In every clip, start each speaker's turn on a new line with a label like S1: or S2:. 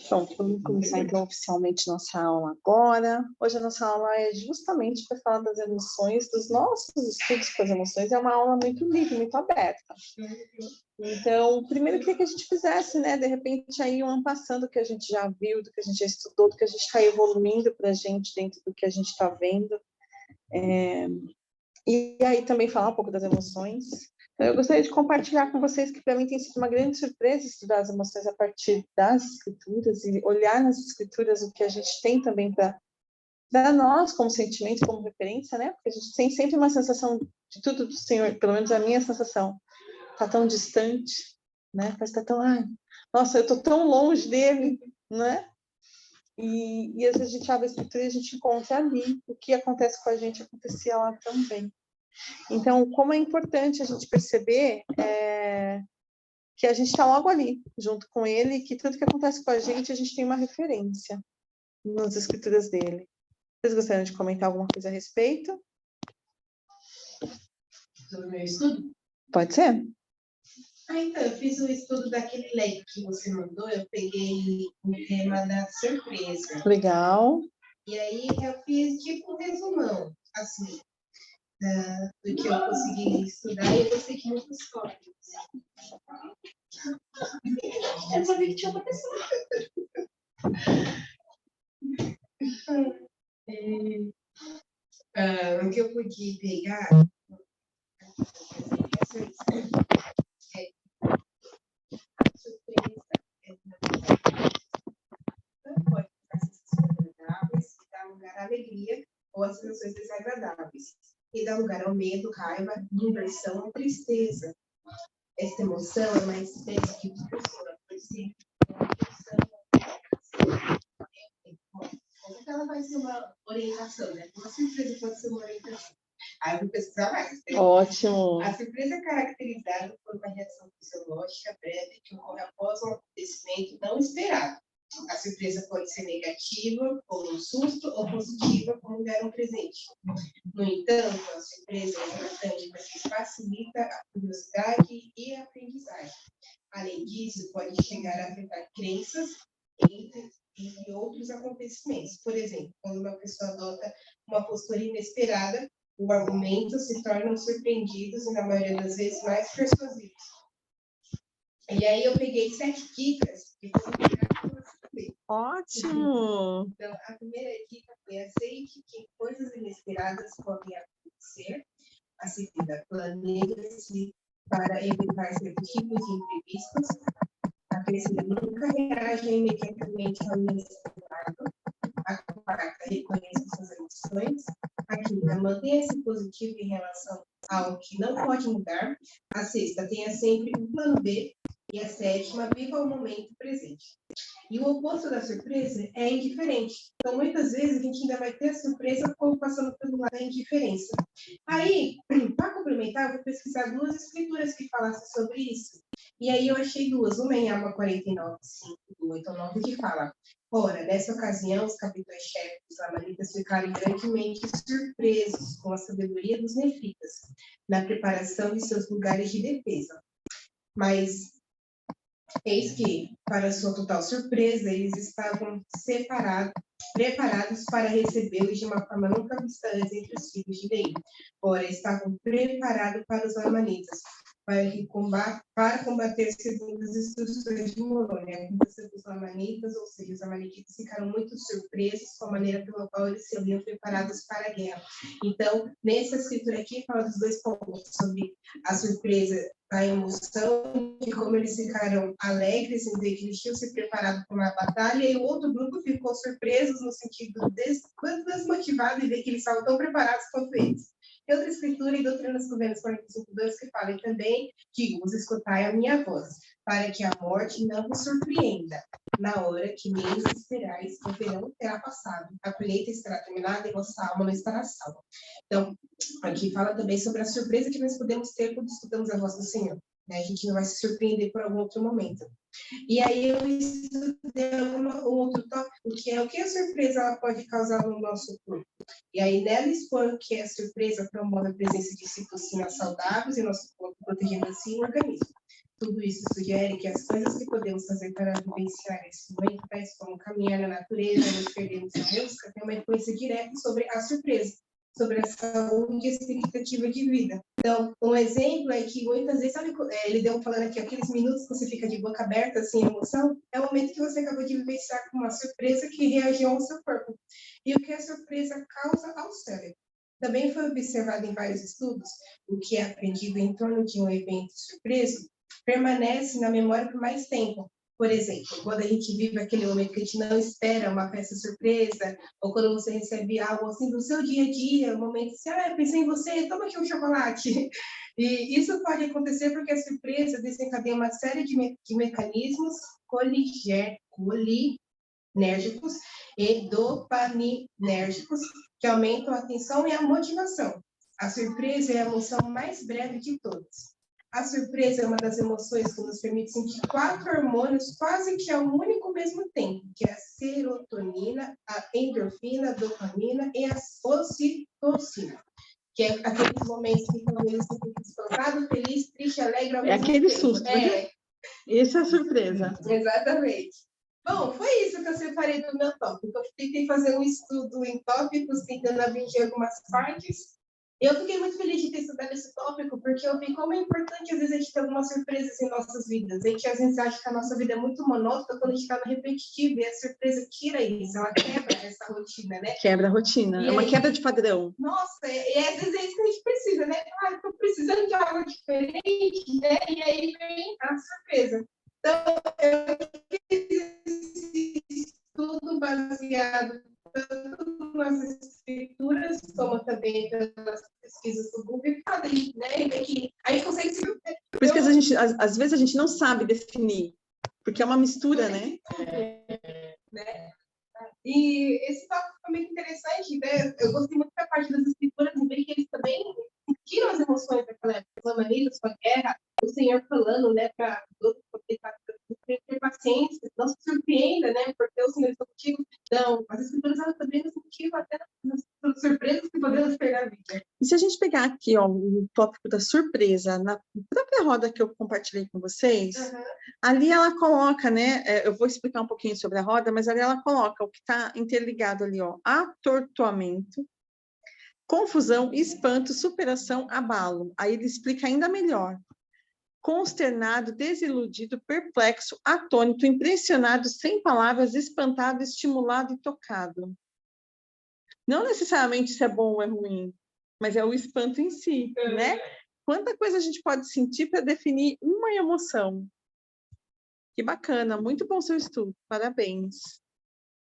S1: Pronto, vamos começar então oficialmente nossa aula agora. Hoje a nossa aula é justamente para falar das emoções, dos nossos estudos com as emoções. É uma aula muito livre, muito aberta. Então, primeiro eu queria que a gente fizesse, né, de repente, aí um passando do que a gente já viu, do que a gente já estudou, do que a gente está evoluindo para a gente dentro do que a gente está vendo. E aí também falar um pouco das emoções. Eu gostaria de compartilhar com vocês que para mim tem sido uma grande surpresa estudar as emoções a partir das escrituras e olhar nas escrituras o que a gente tem também para nós como sentimento, como referência, né? Porque a gente tem sempre uma sensação de tudo do Senhor, pelo menos a minha sensação, está tão distante, né? Parece que está tão, nossa, eu estou tão longe dele, né? E às vezes a gente abre a escritura e a gente encontra ali o que acontece com a gente, acontecia lá também. Então, como é importante a gente perceber que a gente está logo ali, junto com ele, e que tudo que acontece com a gente tem uma referência nas escrituras dele. Vocês gostariam de comentar alguma coisa a respeito?
S2: Sobre o meu estudo?
S1: Pode ser.
S2: Então, eu fiz o estudo daquele leque que você mandou, eu peguei o tema da surpresa.
S1: Legal.
S2: E aí eu fiz tipo um resumão, assim, do que eu consegui estudar, e eu gostei de muitos tópicos. Eu sabia que tinha uma pessoa. O que eu pude pegar surpresa não pode dar sensações agradáveis e dar lugar à alegria ou a sensações desagradáveis, e dá lugar ao medo, raiva, diversão ou tristeza. Esta emoção é uma espécie de pessoa, por exemplo, como que ela vai ser uma orientação, né? Uma surpresa pode ser uma orientação. Aí eu vou pesquisar mais. Né?
S1: Ótimo.
S2: A surpresa é caracterizada por uma reação fisiológica breve que ocorre após um acontecimento não esperado. A surpresa pode ser negativa, como um susto, ou positiva, como dar um presente. No entanto, a surpresa é importante porque facilita a curiosidade e a aprendizagem. Além disso, pode chegar a afetar crenças entre outros acontecimentos. Por exemplo, quando uma pessoa adota uma postura inesperada, os argumentos se tornam surpreendidos e, na maioria das vezes, mais persuasivos. E aí eu peguei 7 dicas que vou pegar para você também.
S1: Ótimo!
S2: Então, a primeira dica foi aceite que coisas inesperadas podem acontecer. A segunda, planeje-se para evitar certos tipos de imprevistos. A terceira, nunca reaja imediatamente ao inesperado. A quarta, reconheça suas emoções. A quinta, mantenha-se positivo em relação ao que não pode mudar. A sexta, tenha sempre um plano B. E a sétima, viva o momento presente. E o oposto da surpresa é a indiferente. Então, muitas vezes, a gente ainda vai ter a surpresa como passando pelo lado da indiferença. Aí, para complementar, eu vou pesquisar 2 escrituras que falassem sobre isso. E aí eu achei 2. Uma em Alma 49, 5, do 8 ao 9, que fala: ora, nessa ocasião, os capitães-chefes dos amalequitas ficaram grandemente surpresos com a sabedoria dos nefritas, na preparação de seus lugares de defesa. Mas eis que, para sua total surpresa, eles estavam preparados para recebê-los de uma forma nunca vista antes entre os filhos de Leí. Ora, estavam preparados para os amalequitas, para combater segundo as instruções de Moroni. A conquista dos amalequitas, ou seja, os amalequitas ficaram muito surpresos com a maneira pela qual eles se haviam preparados para a guerra. Então, nessa escritura aqui, fala dos 2 pontos, sobre a surpresa, a emoção, de como eles ficaram alegres em ver que eles tinham se preparado para uma batalha, e o outro grupo ficou surpreso no sentido desmotivado em ver que eles estavam tão preparados quanto eles. Tem outra escritura em Doutrinas Governos 45:2 que fala: e também digo-vos, escutai a minha voz, para que a morte não vos surpreenda. Na hora que menos esperais, o verão terá passado, a colheita estará terminada e vossa alma não estará salva. Então, aqui fala também sobre a surpresa que nós podemos ter quando escutamos a voz do Senhor. Né? A gente não vai se surpreender por algum outro momento. E aí eu estudei um outro tópico, que é o que a surpresa ela pode causar no nosso corpo. E aí nela expõe que a surpresa promove a presença de citocinas saudáveis em nosso corpo, protegendo assim o organismo. Tudo isso sugere que as coisas que podemos fazer para vivenciar esse momento, tais como caminhar na natureza, nos perdermos na música, têm uma influência direta sobre a surpresa, sobre a saúde e a expectativa de vida. Então, um exemplo é que muitas vezes, sabe, ele deu falando aqui, aqueles minutos que você fica de boca aberta, sem emoção, é o momento que você acabou de vivenciar com uma surpresa que reagiu ao seu corpo. E o que a surpresa causa ao cérebro. Também foi observado em vários estudos, o que é aprendido em torno de um evento surpresa permanece na memória por mais tempo. Por exemplo, quando a gente vive aquele momento que a gente não espera uma festa surpresa, ou quando você recebe algo assim do seu dia a dia, um momento assim, eu pensei em você, toma aqui um chocolate. E isso pode acontecer porque a surpresa desencadeia uma série de mecanismos colinérgicos e dopaminérgicos que aumentam a atenção e a motivação. A surpresa é a emoção mais breve de todas. A surpresa é uma das emoções que nos permite sentir 4 hormônios quase que ao único mesmo tempo, que é a serotonina, a endorfina, a dopamina e a ocitocina, que é aqueles momentos que talvez você fica espantado, feliz, triste, alegre ao mesmo tempo.
S1: É aquele susto, né? Isso é a surpresa.
S2: Exatamente. Bom, foi isso que eu separei do meu tópico. Eu tentei fazer um estudo em tópicos, tentando abranger algumas partes. Eu fiquei muito feliz de ter estudado esse tópico, porque eu vi como é importante, às vezes, a gente ter algumas surpresas em nossas vidas. A gente, às vezes, acha que a nossa vida é muito monótona quando a gente está no repetitivo, e a surpresa tira isso, ela quebra essa rotina, né?
S1: Quebra a rotina, é uma quebra de padrão.
S2: Nossa, e às vezes é isso que a gente precisa, né? Ah, estou precisando de algo diferente, né? E aí vem a surpresa. Então, eu fiz esse estudo baseado tanto nas escrituras, como também pelas pesquisas do Google, né? E que a gente consegue se...
S1: Por isso que a gente, às vezes a gente não sabe definir, porque é uma mistura, né?
S2: Né? E esse tópico foi muito interessante, né? Eu gostei muito da parte das escrituras e ver que eles também sentiram as emoções daquela época, os amanidos com a guerra, o Senhor falando, né, para todos ter paciência, não se surpreenda, né, porque o Senhor está contigo. Então, as escrituras elas também nos motivam até nas surpresas que podemos ter na vida.
S1: E se a gente pegar aqui, ó, o tópico da surpresa, na própria roda que eu compartilhei com vocês, ali ela coloca, né, eu vou explicar um pouquinho sobre a roda, mas ali ela coloca o que está interligado ali, ó, atordoamento, confusão, espanto, superação, abalo. Aí ele explica ainda melhor. Consternado, desiludido, perplexo, atônito, impressionado, sem palavras, espantado, estimulado e tocado. Não necessariamente se é bom ou é ruim, mas é o espanto em si, né? Quanta coisa a gente pode sentir para definir uma emoção. Que bacana, muito bom seu estudo, parabéns.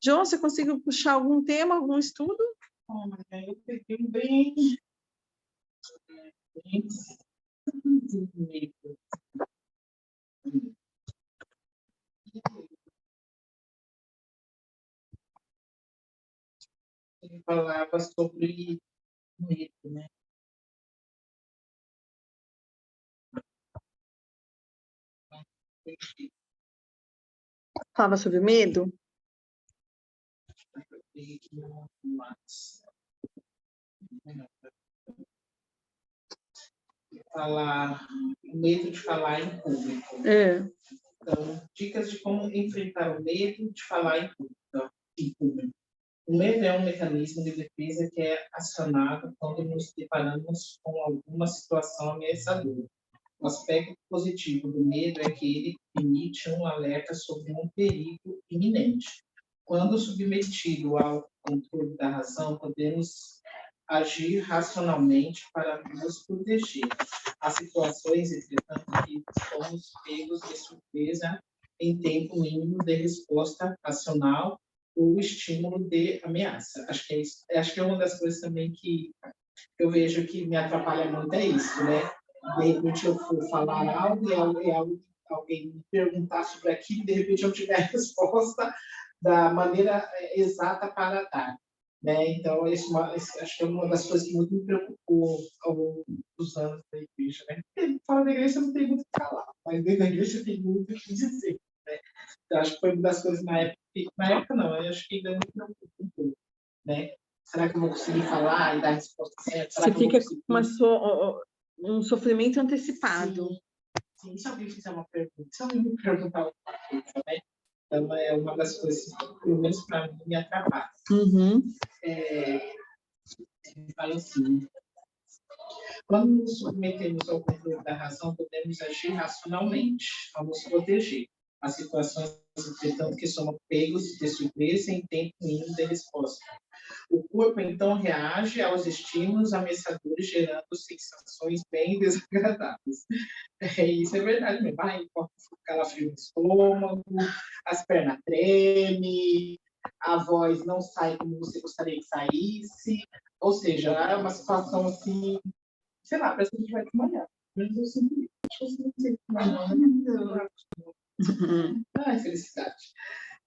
S1: João, você conseguiu puxar algum tema, algum estudo?
S3: Eu peguei bem ele falava sobre medo, né?
S1: Falava sobre medo?
S3: Falar, medo de falar em público. Então, dicas de como enfrentar o medo de falar em público. O medo é um mecanismo de defesa que é acionado quando nos deparamos com alguma situação ameaçadora. O aspecto positivo do medo é que ele emite um alerta sobre um perigo iminente. Quando submetido ao controle da razão, podemos agir racionalmente para nos proteger. Há situações, entretanto, que somos pegos de surpresa em tempo mínimo de resposta racional ou estímulo de ameaça. Acho que é isso. Acho que é uma das coisas também que eu vejo que me atrapalha muito, é isso, né? De repente eu for falar algo e alguém me perguntar sobre aquilo, de repente eu tiver a resposta da maneira exata para dar. Né? Então, acho que é uma das coisas que muito me preocupou ao longo dos anos da igreja. Né? Porque fora da igreja não tem muito o que falar, mas dentro da igreja tem muito o que dizer. Né? Então, acho que foi uma das coisas na época não, eu acho que ainda me preocupa um pouco. Né? Será que eu vou conseguir falar e dar a resposta certa?
S1: Você fica com um sofrimento antecipado.
S3: assim, se alguém fizer uma pergunta, se alguém me perguntar alguma coisa, né? Então, é uma das coisas que, pelo menos para mim, me atrapalha. Fala assim, quando nos submetemos ao controle da razão, podemos agir racionalmente, ao nos proteger. As situações, entretanto, que somos pegos de surpresa em tempo mínimo de resposta. O corpo, então, reage aos estímulos ameaçadores, gerando sensações bem desagradáveis. Isso é verdade mesmo. Vai, calafrio no estômago, as pernas tremem, a voz não sai como você gostaria que saísse. Ou seja, é uma situação assim, sei lá, parece que a gente vai desmaiar. Mas eu sinto isso. Acho que eu sinto desmaiar. Ai, felicidade.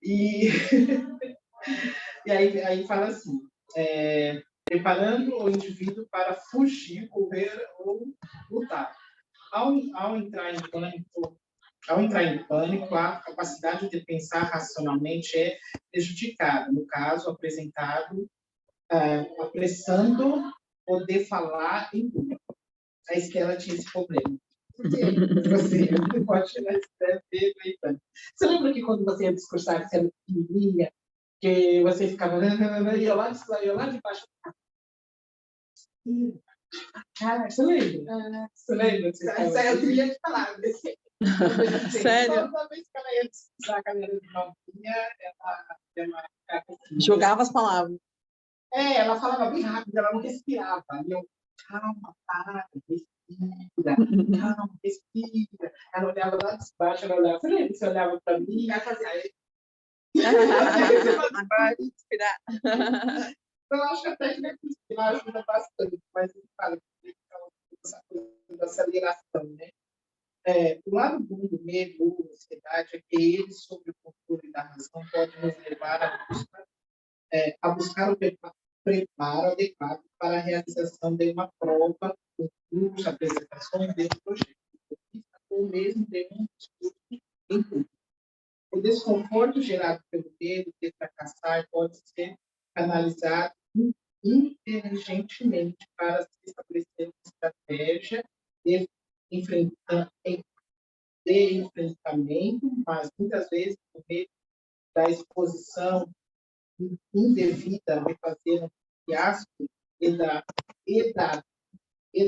S3: E aí fala assim, preparando o indivíduo para fugir, correr ou lutar. Ao entrar em pânico, a capacidade de pensar racionalmente é prejudicada. No caso apresentado, apressando poder falar em público. A Estela tinha esse problema. Você pode chegar a escrever. Você lembra que quando você ia discursar, você era pequenininha, que você ficava e eu lá de baixo. Cara, você lembra? Você lembra? Isso aí eu queria te falar.
S1: Sério?
S3: Toda vez que ela ia discursar a cadeira de novinha, ela
S1: jogava as palavras.
S3: Ela falava bem rápido, ela não respirava. E eu, calma, para, respira, calma, respira. Ela olhava lá de baixo, ela olhava, você olhava para mim, ela fazia isso.
S1: Agora respirar.
S3: Eu acho que a técnica de respirar ajuda bastante, mas ele fala que essa coisa da aceleração, né? O lado bom do medo ou ansiedade é que ele, sob o controle da razão, pode nos levar a buscar o preparo adequado para a realização de uma prova, concurso, apresentações de projeto, ou mesmo de um discurso em público. O desconforto gerado pelo medo de fracassar pode ser canalizado inteligentemente para se estabelecer uma estratégia de enfrentamento, mas muitas vezes o medo da exposição indevida de fazer um fiasco e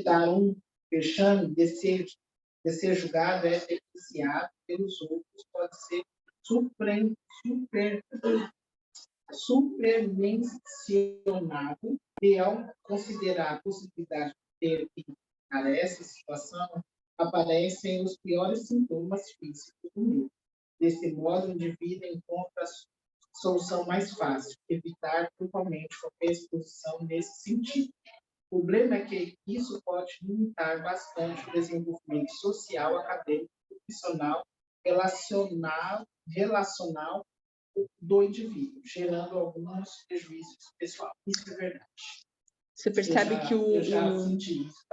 S3: dar um fechame de ser julgado é depreciado pelos outros, pode ser supermencionado e, ao considerar a possibilidade de ter que encarar essa situação, aparecem os piores sintomas físicos do medo. Desse modo, o indivíduo encontra a solução mais fácil, evitar totalmente qualquer exposição nesse sentido. O problema é que isso pode limitar bastante o desenvolvimento social, acadêmico, profissional, relacional do indivíduo, gerando alguns prejuízos pessoais. Isso é verdade.
S1: Você percebe que
S3: eu já senti isso,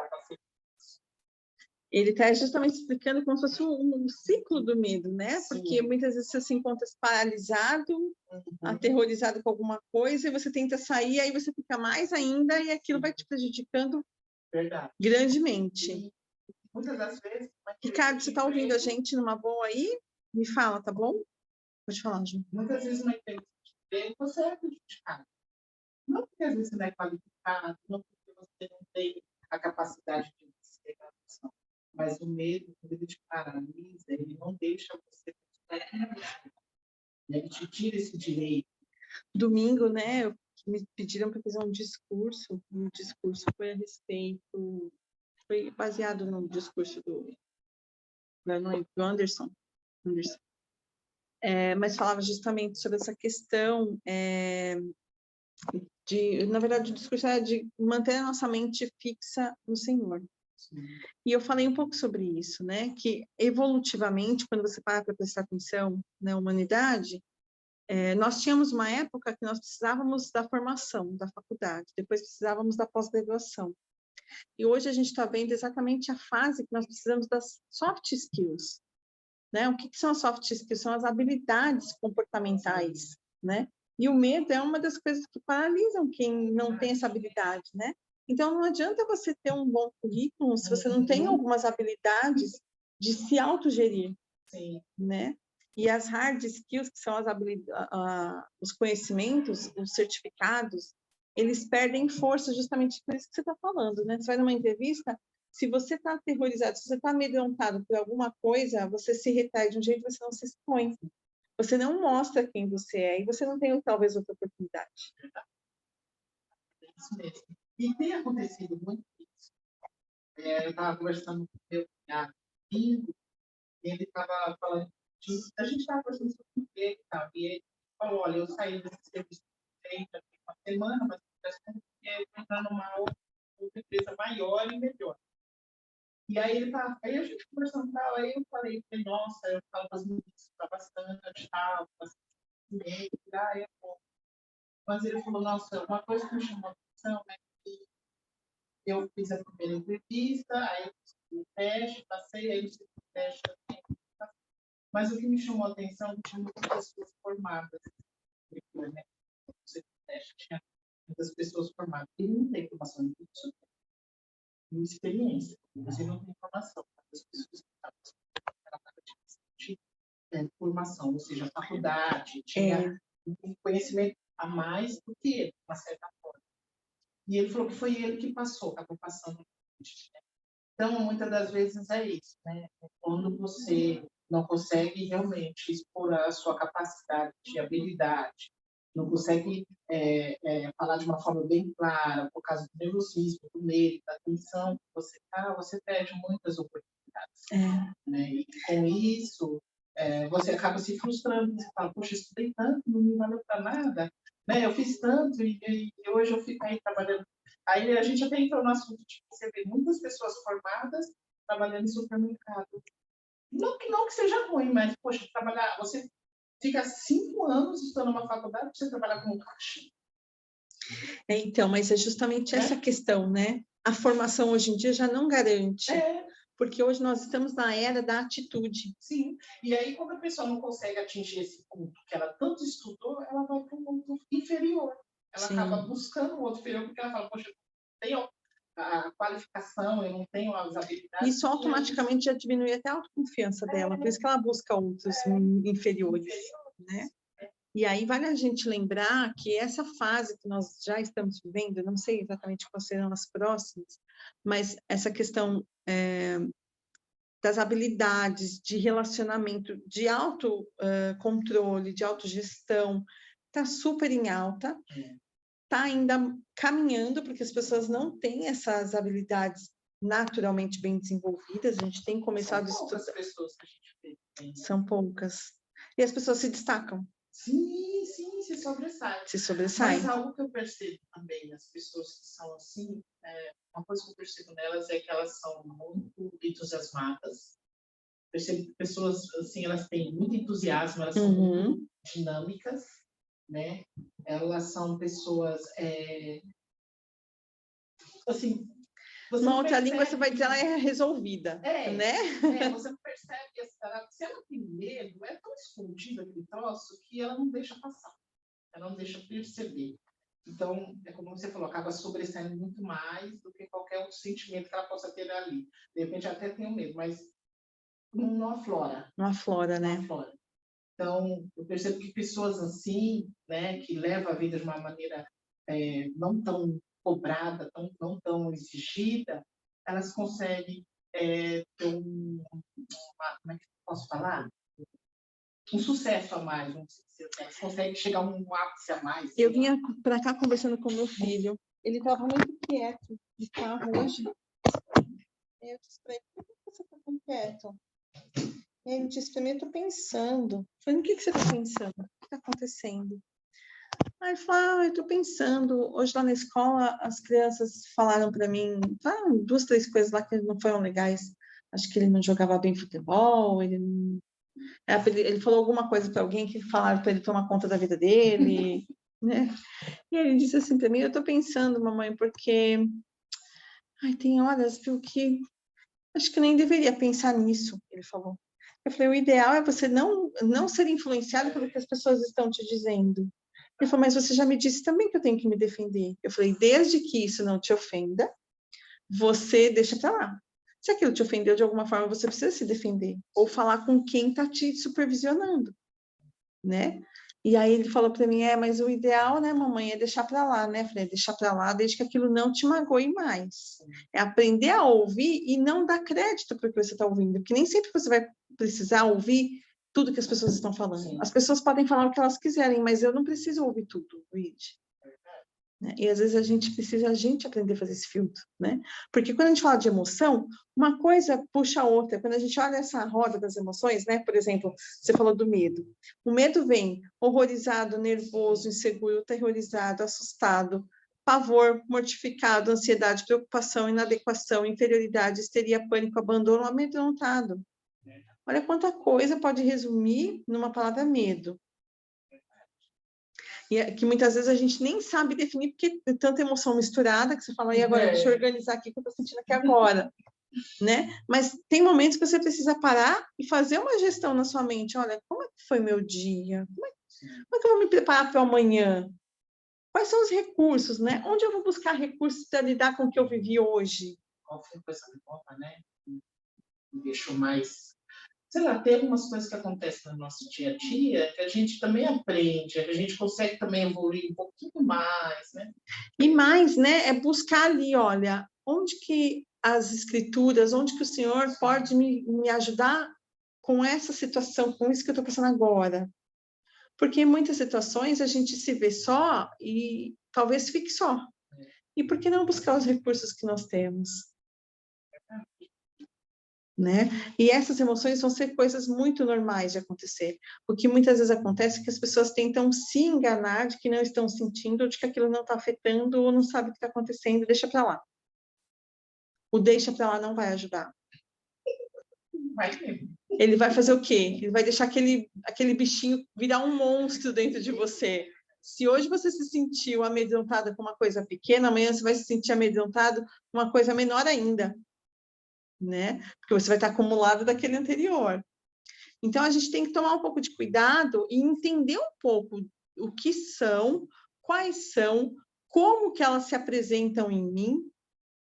S1: ele está justamente explicando como se fosse um ciclo do medo, né? Sim. Porque muitas vezes você se encontra paralisado, aterrorizado com alguma coisa, e você tenta sair, aí você fica mais ainda, e aquilo vai te prejudicando grandemente.
S3: E muitas das vezes...
S1: Ricardo, você está ouvindo a gente numa boa aí? Me fala, tá bom? Pode falar, Ju.
S3: Muitas vezes uma entrevista você é prejudicado. Não porque às vezes você não é qualificado, não porque você não tem a capacidade de ser a ação. Mas o medo, quando ele te paralisa, ele não deixa você... Ele te tira esse direito.
S1: Domingo, né, me pediram para fazer um discurso. O discurso foi a respeito... Foi baseado no discurso do Anderson. Mas falava justamente sobre essa questão na verdade, o discurso era de manter a nossa mente fixa no Senhor. Sim. E eu falei um pouco sobre isso, né? Que evolutivamente, quando você para prestar atenção na humanidade, nós tínhamos uma época que nós precisávamos da formação, da faculdade, depois precisávamos da pós-graduação. E hoje a gente está vendo exatamente a fase que nós precisamos das soft skills. Né? O que são as soft skills? São as habilidades comportamentais, né? E o medo é uma das coisas que paralisam quem não tem essa habilidade, né? Então, não adianta você ter um bom currículo se você não tem algumas habilidades de se autogerir,
S3: Sim.
S1: né? E as hard skills, que são os conhecimentos, os certificados, eles perdem força justamente por isso que você está falando, né? Você vai numa entrevista, se você está aterrorizado, se você está amedrontado por alguma coisa, você se retrai de um jeito, você não se expõe. Você não mostra quem você é e você não tem, talvez, outra oportunidade.
S3: É isso mesmo. E tem acontecido muito isso. Eu estava conversando com o meu cunhado, e ele estava falando a gente estava conversando sobre o emprego e tal, e ele falou, olha, eu saí desse serviço feito aqui uma semana, mas eu estou entrando numa outra empresa maior e melhor. E aí aí a gente conversando tal, aí eu falei, nossa, eu falo para as meninas, está bastante, tal, bastante, é bom. Mas ele falou, nossa, uma coisa que me chamou a atenção é que eu fiz a primeira entrevista, aí eu fiz o teste, passei, aí eu fiz o teste também. Mas o que me chamou a atenção é que tinha muitas pessoas formadas. Né? Tinha muitas pessoas formadas. Ele não tem formação em isso, tem experiência, mas ele não tem formação. As pessoas tinham formação, ou seja, faculdade, tinha um conhecimento a mais do que ele, de uma certa forma. E ele falou que foi ele que acabou passando. Né? Então, muitas das vezes é isso, né? Quando você não consegue realmente expor a sua capacidade de habilidade, não consegue falar de uma forma bem clara, por causa do nervosismo, do medo, da tensão que você está, você perde muitas oportunidades. Né? E com isso, você acaba se frustrando, você fala, poxa, estudei tanto, não me valeu para nada, né? Eu fiz tanto e hoje eu fico aí trabalhando. Aí a gente até entrou no assunto de você ver muitas pessoas formadas trabalhando em supermercado. Não que seja ruim, mas, poxa, trabalhar, você fica 5 anos estudando uma faculdade para você trabalhar como caixa.
S1: Então, mas é justamente essa questão, né? A formação hoje em dia já não garante. Porque hoje nós estamos na era da atitude.
S3: Sim, e aí quando a pessoa não consegue atingir esse ponto que ela tanto estudou, ela vai para um ponto inferior. Ela acaba buscando um outro inferior, porque ela fala, poxa, eu não tenho a qualificação, eu não tenho as habilidades.
S1: Isso automaticamente já diminui até a autoconfiança dela, por isso que ela busca outros inferiores, né? E aí vale a gente lembrar que essa fase que nós já estamos vivendo, não sei exatamente quais serão as próximas, mas essa questão das habilidades de relacionamento, de autocontrole, de autogestão, está super em alta, está ainda caminhando, porque as pessoas não têm essas habilidades naturalmente bem desenvolvidas, a gente tem começado a estudar.
S3: São poucas pessoas que a gente tem.
S1: São poucas. E as pessoas se destacam.
S3: Sim, se sobressaem.
S1: Se sobressaem.
S3: Mas algo que eu percebo também, as pessoas que são assim, uma coisa que eu percebo nelas é que elas são muito entusiasmadas. Percebo que pessoas, assim, elas têm muito entusiasmo, elas são muito dinâmicas, né? Elas são pessoas, assim...
S1: Uma outra língua, você vai dizer, ela é resolvida, né?
S3: Você percebe que se ela tem medo, é tão escondido aquele troço que ela não deixa passar, ela não deixa perceber. Então, é como você falou, acaba sobressaindo muito mais do que qualquer outro sentimento que ela possa ter ali. De repente, até tem um medo, mas não aflora.
S1: Não aflora, né?
S3: Não aflora. Então, eu percebo que pessoas assim, né, que levam a vida de uma maneira não tão cobrada, não tão exigida, elas conseguem ter como é que eu posso falar? Um sucesso a mais, elas conseguem chegar a um ápice a mais.
S1: Eu vinha para cá conversando com meu filho, ele estava muito quieto de carro hoje. Eu disse para ele, por que você está tão quieto? E ele disse para mim, eu estou pensando. Eu falei, o que você está pensando? O que está acontecendo? Aí ele falou, eu estou pensando, hoje lá na escola as crianças falaram para mim, 2, 3 coisas lá que não foram legais. Acho que ele não jogava bem futebol, ele falou alguma coisa para alguém que falaram para ele tomar conta da vida dele, né? E ele disse assim para mim, eu estou pensando, mamãe, porque tem horas, viu, que acho que nem deveria pensar nisso, ele falou. Eu falei, o ideal é você não ser influenciado pelo que as pessoas estão te dizendo. Ele falou, mas você já me disse também que eu tenho que me defender. Eu falei, desde que isso não te ofenda, você deixa para lá. Se aquilo te ofendeu de alguma forma, você precisa se defender, ou falar com quem está te supervisionando, né? E aí ele falou para mim, mas o ideal, né, mamãe, é deixar para lá, né? Falei, deixar para lá, desde que aquilo não te magoe mais. É aprender a ouvir e não dar crédito para o que você está ouvindo, porque nem sempre você vai precisar ouvir tudo que as pessoas estão falando. Sim. As pessoas podem falar o que elas quiserem, mas eu não preciso ouvir tudo, Luigi. E às vezes a gente precisa aprender a fazer esse filtro, né? Porque quando a gente fala de emoção, uma coisa puxa a outra. Quando a gente olha essa roda das emoções, né? Por exemplo, você falou do medo. O medo vem horrorizado, nervoso, inseguro, terrorizado, assustado, pavor, mortificado, ansiedade, preocupação, inadequação, inferioridade, histeria, pânico, abandono, amedrontado. Olha quanta coisa pode resumir numa palavra medo. E que muitas vezes a gente nem sabe definir, porque tem tanta emoção misturada, que você fala, e agora, deixa eu organizar aqui o que eu estou sentindo aqui agora, né? Mas tem momentos que você precisa parar e fazer uma gestão na sua mente. Olha, como é que foi meu dia? Como é que eu vou me preparar para amanhã? Quais são os recursos, né? Onde eu vou buscar recursos para lidar com o que eu vivi hoje?
S3: Qual foi essa reforma, né? Me deixou mais... Sei lá, tem algumas coisas que acontecem no nosso dia a dia que a gente também aprende, que a gente consegue também evoluir um pouquinho mais, né?
S1: E mais, né, é buscar ali, olha, onde que as escrituras, onde que o Senhor pode me ajudar com essa situação, com isso que eu estou passando agora. Porque em muitas situações a gente se vê só e talvez fique só. E por que não buscar os recursos que nós temos? Né? E essas emoções vão ser coisas muito normais de acontecer. O que muitas vezes acontece é que as pessoas tentam se enganar de que não estão sentindo, ou de que aquilo não está afetando, ou não sabe o que está acontecendo, deixa para lá. O deixa para lá não vai ajudar. Ele vai fazer o quê? Ele vai deixar aquele bichinho virar um monstro dentro de você. Se hoje você se sentiu amedrontada com uma coisa pequena, amanhã você vai se sentir amedrontado com uma coisa menor ainda. Né? Porque você vai estar acumulado daquele anterior. Então, a gente tem que tomar um pouco de cuidado e entender um pouco o que são, quais são, como que elas se apresentam em mim,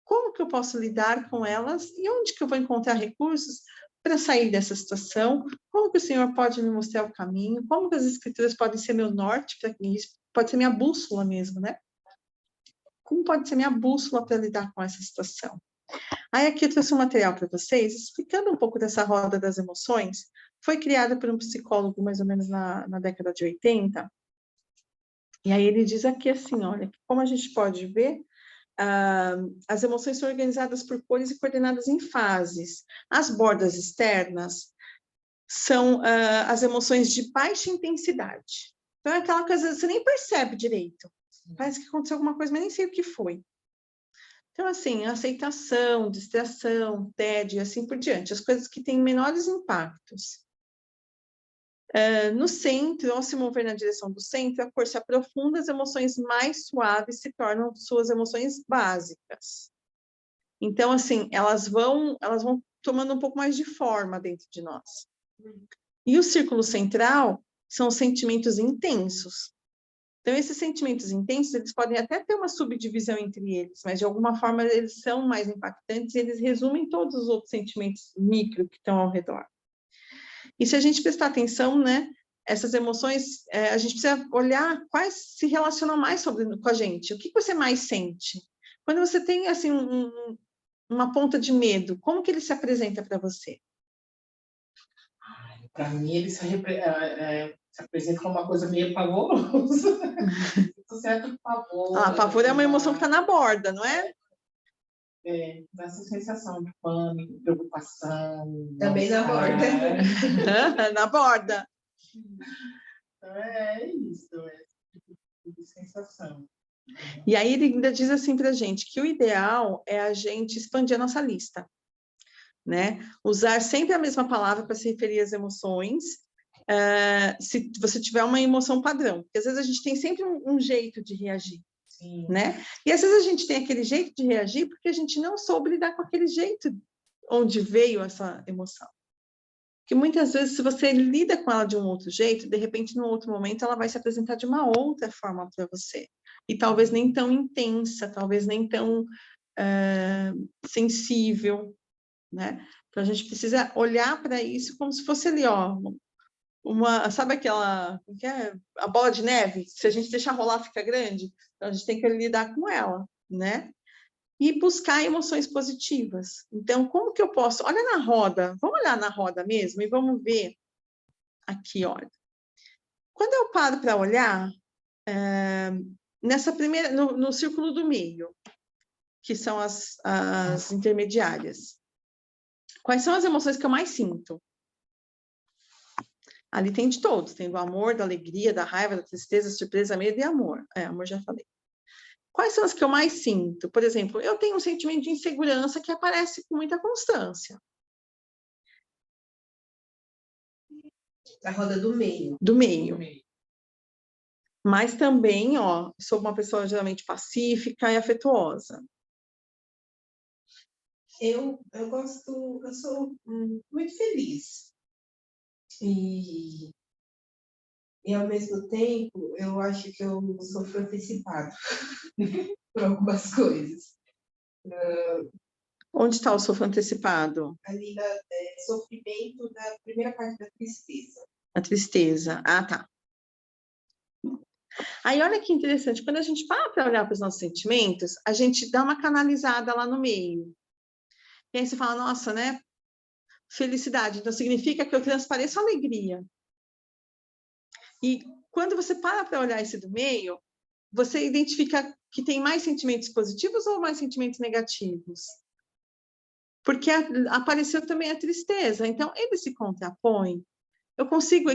S1: como que eu posso lidar com elas e onde que eu vou encontrar recursos para sair dessa situação, como que o Senhor pode me mostrar o caminho, como que as Escrituras podem ser meu norte para isso, pode ser minha bússola mesmo, né? Como pode ser minha bússola para lidar com essa situação? Aí aqui eu trouxe um material para vocês, explicando um pouco dessa roda das emoções. Foi criada por um psicólogo mais ou menos na década de 80. E aí ele diz aqui assim, olha, como a gente pode ver, as emoções são organizadas por cores e coordenadas em fases. As bordas externas são as emoções de baixa intensidade. Então é aquela coisa que você nem percebe direito. Parece que aconteceu alguma coisa, mas nem sei o que foi. Então, assim, aceitação, distração, tédio e assim por diante, as coisas que têm menores impactos. No centro, ao se mover na direção do centro, a cor se aprofunda, as emoções mais suaves se tornam suas emoções básicas. Então, assim, elas vão tomando um pouco mais de forma dentro de nós. E o círculo central são os sentimentos intensos. Então, esses sentimentos intensos, eles podem até ter uma subdivisão entre eles, mas de alguma forma eles são mais impactantes e eles resumem todos os outros sentimentos micro que estão ao redor. E se a gente prestar atenção, né, essas emoções, a gente precisa olhar quais se relacionam mais com a gente. O que você mais sente? Quando você tem, assim, uma ponta de medo, como que ele se apresenta para você?
S3: Para mim, ele se apresenta como uma coisa meio pavorosa. Certo pavor.
S1: Pavor é uma emoção que está na borda, não é?
S3: Essa sensação de pânico, preocupação.
S2: Também na borda.
S1: Na borda.
S3: É isso, de sensação.
S1: E aí ele ainda diz assim para a gente que o ideal é a gente expandir a nossa lista, né? Usar sempre a mesma palavra para se referir às emoções, se você tiver uma emoção padrão, porque às vezes a gente tem sempre um jeito de reagir. Sim. Né? E às vezes a gente tem aquele jeito de reagir porque a gente não soube lidar com aquele jeito onde veio essa emoção. Porque muitas vezes, se você lida com ela de um outro jeito, de repente, num outro momento, ela vai se apresentar de uma outra forma para você. E talvez nem tão intensa, talvez nem tão sensível. né? Então, a gente precisa olhar para isso como se fosse ali, ó, sabe aquela, que é a bola de neve? Se a gente deixar rolar, fica grande. Então, a gente tem que lidar com ela, né? E buscar emoções positivas. Então, como que eu posso? Olha na roda, vamos olhar na roda mesmo e vamos ver aqui, olha. Quando eu paro para olhar, nessa primeira, no círculo do meio, que são as intermediárias, quais são as emoções que eu mais sinto? Ali tem de todos, tem do amor, da alegria, da raiva, da tristeza, surpresa, medo e amor. Amor já falei. Quais são as que eu mais sinto? Por exemplo, eu tenho um sentimento de insegurança que aparece com muita constância.
S2: A roda do meio.
S1: Do meio. Mas também, ó, sou uma pessoa geralmente pacífica e afetuosa.
S2: Eu sou muito feliz. E ao mesmo tempo, eu acho que eu sofro antecipado por algumas coisas.
S1: Onde está o sofro antecipado?
S2: Ali, sofrimento da primeira parte da tristeza.
S1: A tristeza. Ah, tá. Aí, olha que interessante, quando a gente para olhar para os nossos sentimentos, a gente dá uma canalizada lá no meio. E aí você fala, nossa, né? Felicidade, então significa que eu transpareço alegria. E quando você para olhar esse do meio, você identifica que tem mais sentimentos positivos ou mais sentimentos negativos? Porque apareceu também a tristeza, então eles se contrapõem. Eu consigo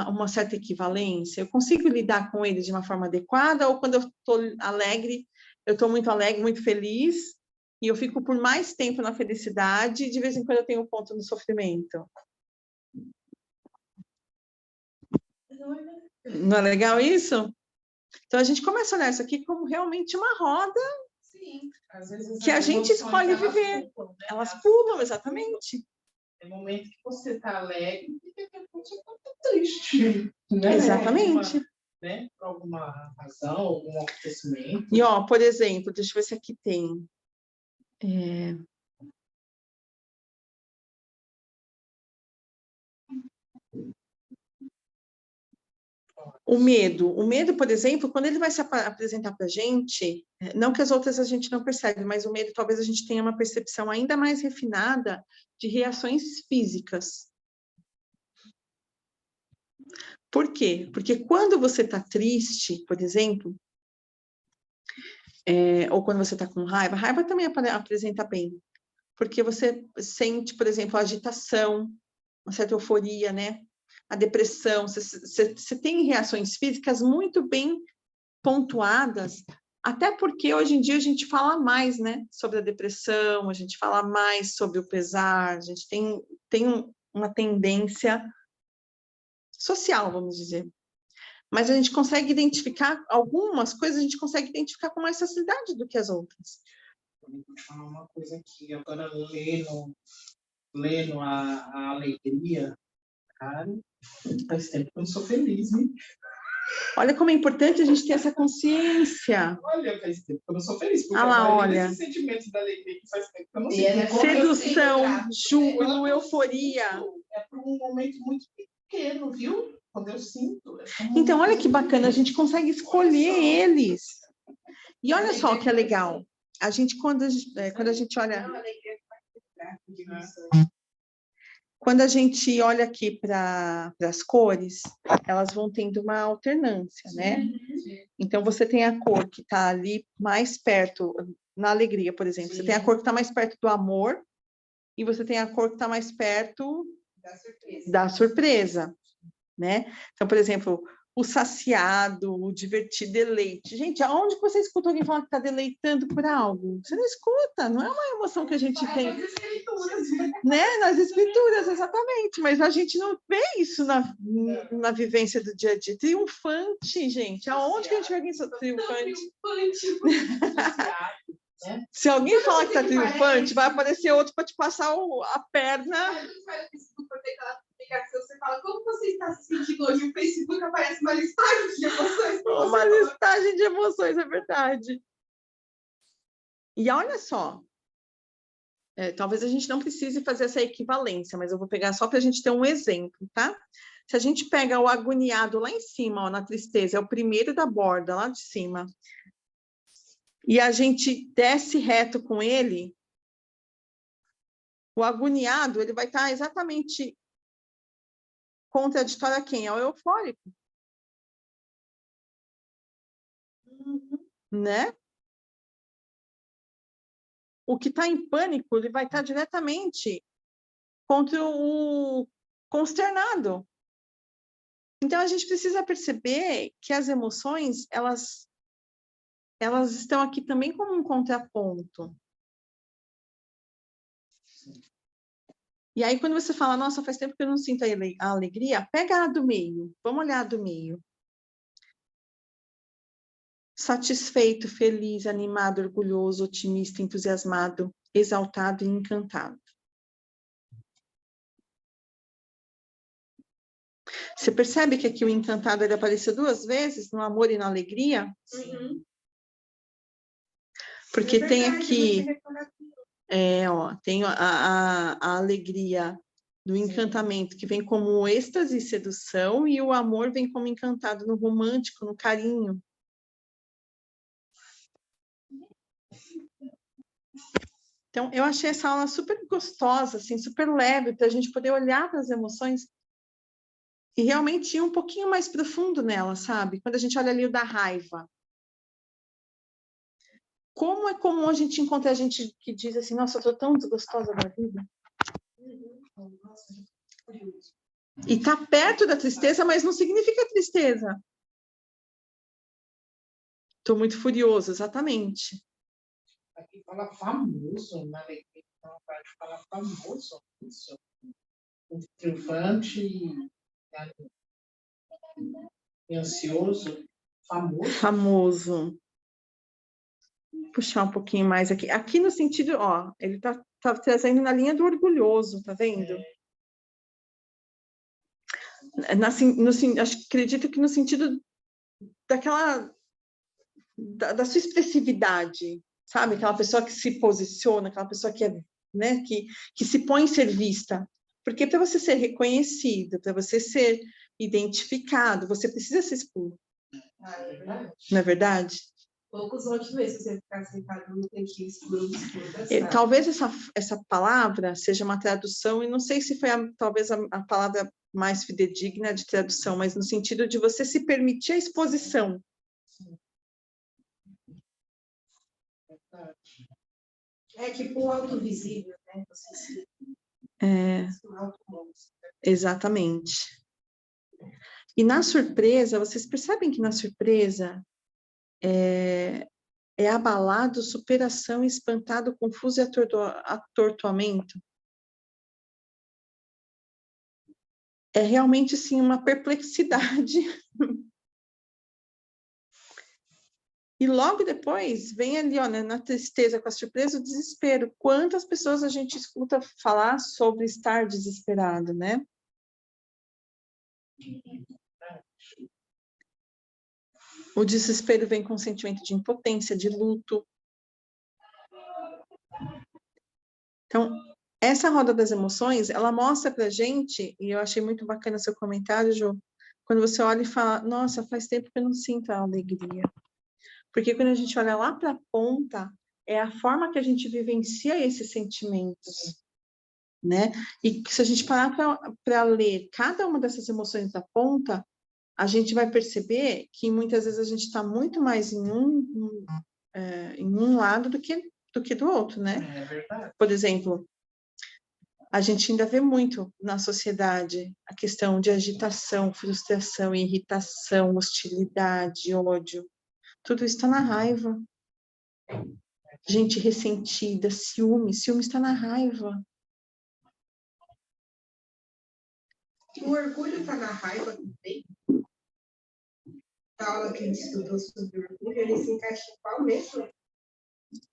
S1: uma certa equivalência? Eu consigo lidar com eles de uma forma adequada? Ou quando eu estou alegre, eu estou muito alegre, muito feliz, e eu fico por mais tempo na felicidade, e de vez em quando eu tenho um ponto no sofrimento? Não é legal isso? Então, a gente começa a olhar isso aqui como realmente uma roda.
S2: Sim.
S3: Às vezes,
S1: que a gente escolhe viver.
S3: Pulam, né?
S1: Elas pulam, exatamente.
S3: Tem momento que você está alegre e depois você está triste. Né?
S1: Exatamente.
S3: Por alguma razão, algum acontecimento.
S1: E, ó, por exemplo, deixa eu ver se aqui tem. O medo, por exemplo, quando ele vai se apresentar para a gente, não que as outras a gente não percebe, mas o medo talvez a gente tenha uma percepção ainda mais refinada de reações físicas. Por quê? Porque quando você está triste, por exemplo, ou quando você está com raiva também apresenta bem, porque você sente, por exemplo, a agitação, uma certa euforia, né? A depressão, você tem reações físicas muito bem pontuadas, até porque hoje em dia a gente fala mais, né, sobre a depressão, a gente fala mais sobre o pesar, a gente tem uma tendência social, vamos dizer. Mas a gente consegue identificar algumas coisas, a gente consegue identificar com mais facilidade do que as outras.
S3: Vou te falar uma coisa aqui, agora lendo a alegria, cara, faz tempo que eu não sou feliz, hein?
S1: Olha como é importante a gente ter essa consciência.
S3: Olha, faz tempo que eu não sou feliz, porque
S1: olha.
S3: Esse sentimento da alegria que faz tempo que eu não sei.
S1: Sedução, júbilo, euforia.
S3: É por um momento muito pequeno, viu? Quando eu sinto.
S1: Então, olha que bacana, a gente consegue escolher eles. E olha só o que é legal. A gente, quando a gente olha... Quando a gente olha aqui para as cores, elas vão tendo uma alternância, né? Então, você tem a cor que está ali mais perto, na alegria, por exemplo. Sim. Você tem a cor que está mais perto do amor e você tem a cor que está mais perto da surpresa, né? Então, por exemplo, o saciado, o divertir, deleite. Gente, aonde que você escuta alguém falar que está deleitando por algo? Você não escuta, não é uma emoção que a gente tem. Né? Nas escrituras, exatamente, mas a gente não vê isso na vivência do dia a dia. Triunfante, gente. Aonde que a gente vê alguém triunfante? Se alguém falar que está triunfante, vai aparecer outro para te passar a perna.
S2: Você fala, como você está se sentindo hoje? O Facebook aparece uma listagem de emoções.
S1: Uma listagem de emoções, é verdade. E olha só, talvez a gente não precise fazer essa equivalência, mas eu vou pegar só para a gente ter um exemplo, tá? Se a gente pega o agoniado lá em cima, ó, na tristeza, é o primeiro da borda, lá de cima, e a gente desce reto com ele, o agoniado, ele vai estar exatamente contraditório a quem? Ao eufórico. Né? O que está em pânico, ele vai estar diretamente contra o consternado. Então, a gente precisa perceber que as emoções, elas estão aqui também como um contraponto. E aí, quando você fala, nossa, faz tempo que eu não sinto a alegria, pega a do meio. Vamos olhar a do meio. Satisfeito, feliz, animado, orgulhoso, otimista, entusiasmado, exaltado e encantado. Você percebe que aqui o encantado ele apareceu 2 vezes, no amor e na alegria?
S2: Sim.
S1: Porque tem aqui, tem a alegria do encantamento, que vem como êxtase e sedução, e o amor vem como encantado no romântico, no carinho. Então, eu achei essa aula super gostosa, assim, super leve, para a gente poder olhar para as emoções e realmente ir um pouquinho mais profundo nela, sabe? Quando a gente olha ali o da raiva. Como é comum a gente encontrar gente que diz assim, nossa, eu estou tão desgostosa da vida. E está perto da tristeza, mas não significa tristeza. Estou muito furioso, exatamente.
S3: Aqui fala famoso, na alegria, então pode falar famoso, isso. Triunfante e ansioso, famoso.
S1: Famoso. Vou puxar um pouquinho mais aqui. Aqui no sentido, ó, ele tá trazendo na linha do orgulhoso, tá vendo? Acredito que no sentido daquela da sua expressividade, sabe? Aquela pessoa que se posiciona, aquela pessoa que é, né, que se põe em ser vista. Porque para você ser reconhecido, para você ser identificado, você precisa se expor.
S2: É verdade.
S1: Não é verdade?
S2: Poucos vão te ver se você ficar sentado no cantinho escuro.
S1: Talvez essa palavra seja uma tradução, e não sei se foi talvez a palavra mais fidedigna de tradução, mas no sentido de você se permitir a exposição.
S2: É tipo um alto visível, né?
S1: Exatamente. E na surpresa, vocês percebem que na surpresa é abalado, superação, espantado, confuso e atordoamento. É realmente, sim, uma perplexidade. E logo depois vem ali, ó, né, na tristeza, com a surpresa, o desespero. Quantas pessoas a gente escuta falar sobre estar desesperado, né? O desespero vem com um sentimento de impotência, de luto. Então, essa roda das emoções, ela mostra pra gente, e eu achei muito bacana seu comentário, Jô, quando você olha e fala, nossa, faz tempo que eu não sinto a alegria. Porque quando a gente olha lá para a ponta, é a forma que a gente vivencia esses sentimentos, né? E se a gente parar para ler cada uma dessas emoções da ponta, a gente vai perceber que muitas vezes a gente está muito mais em um lado do que do outro, né?
S3: É verdade.
S1: Por exemplo, a gente ainda vê muito na sociedade a questão de agitação, frustração, irritação, hostilidade, ódio. Tudo isso está na raiva. Gente ressentida, ciúme está na raiva.
S2: O orgulho está na raiva também. A aula que a gente estudou sobre orgulho, ele se encaixa em qual mesmo?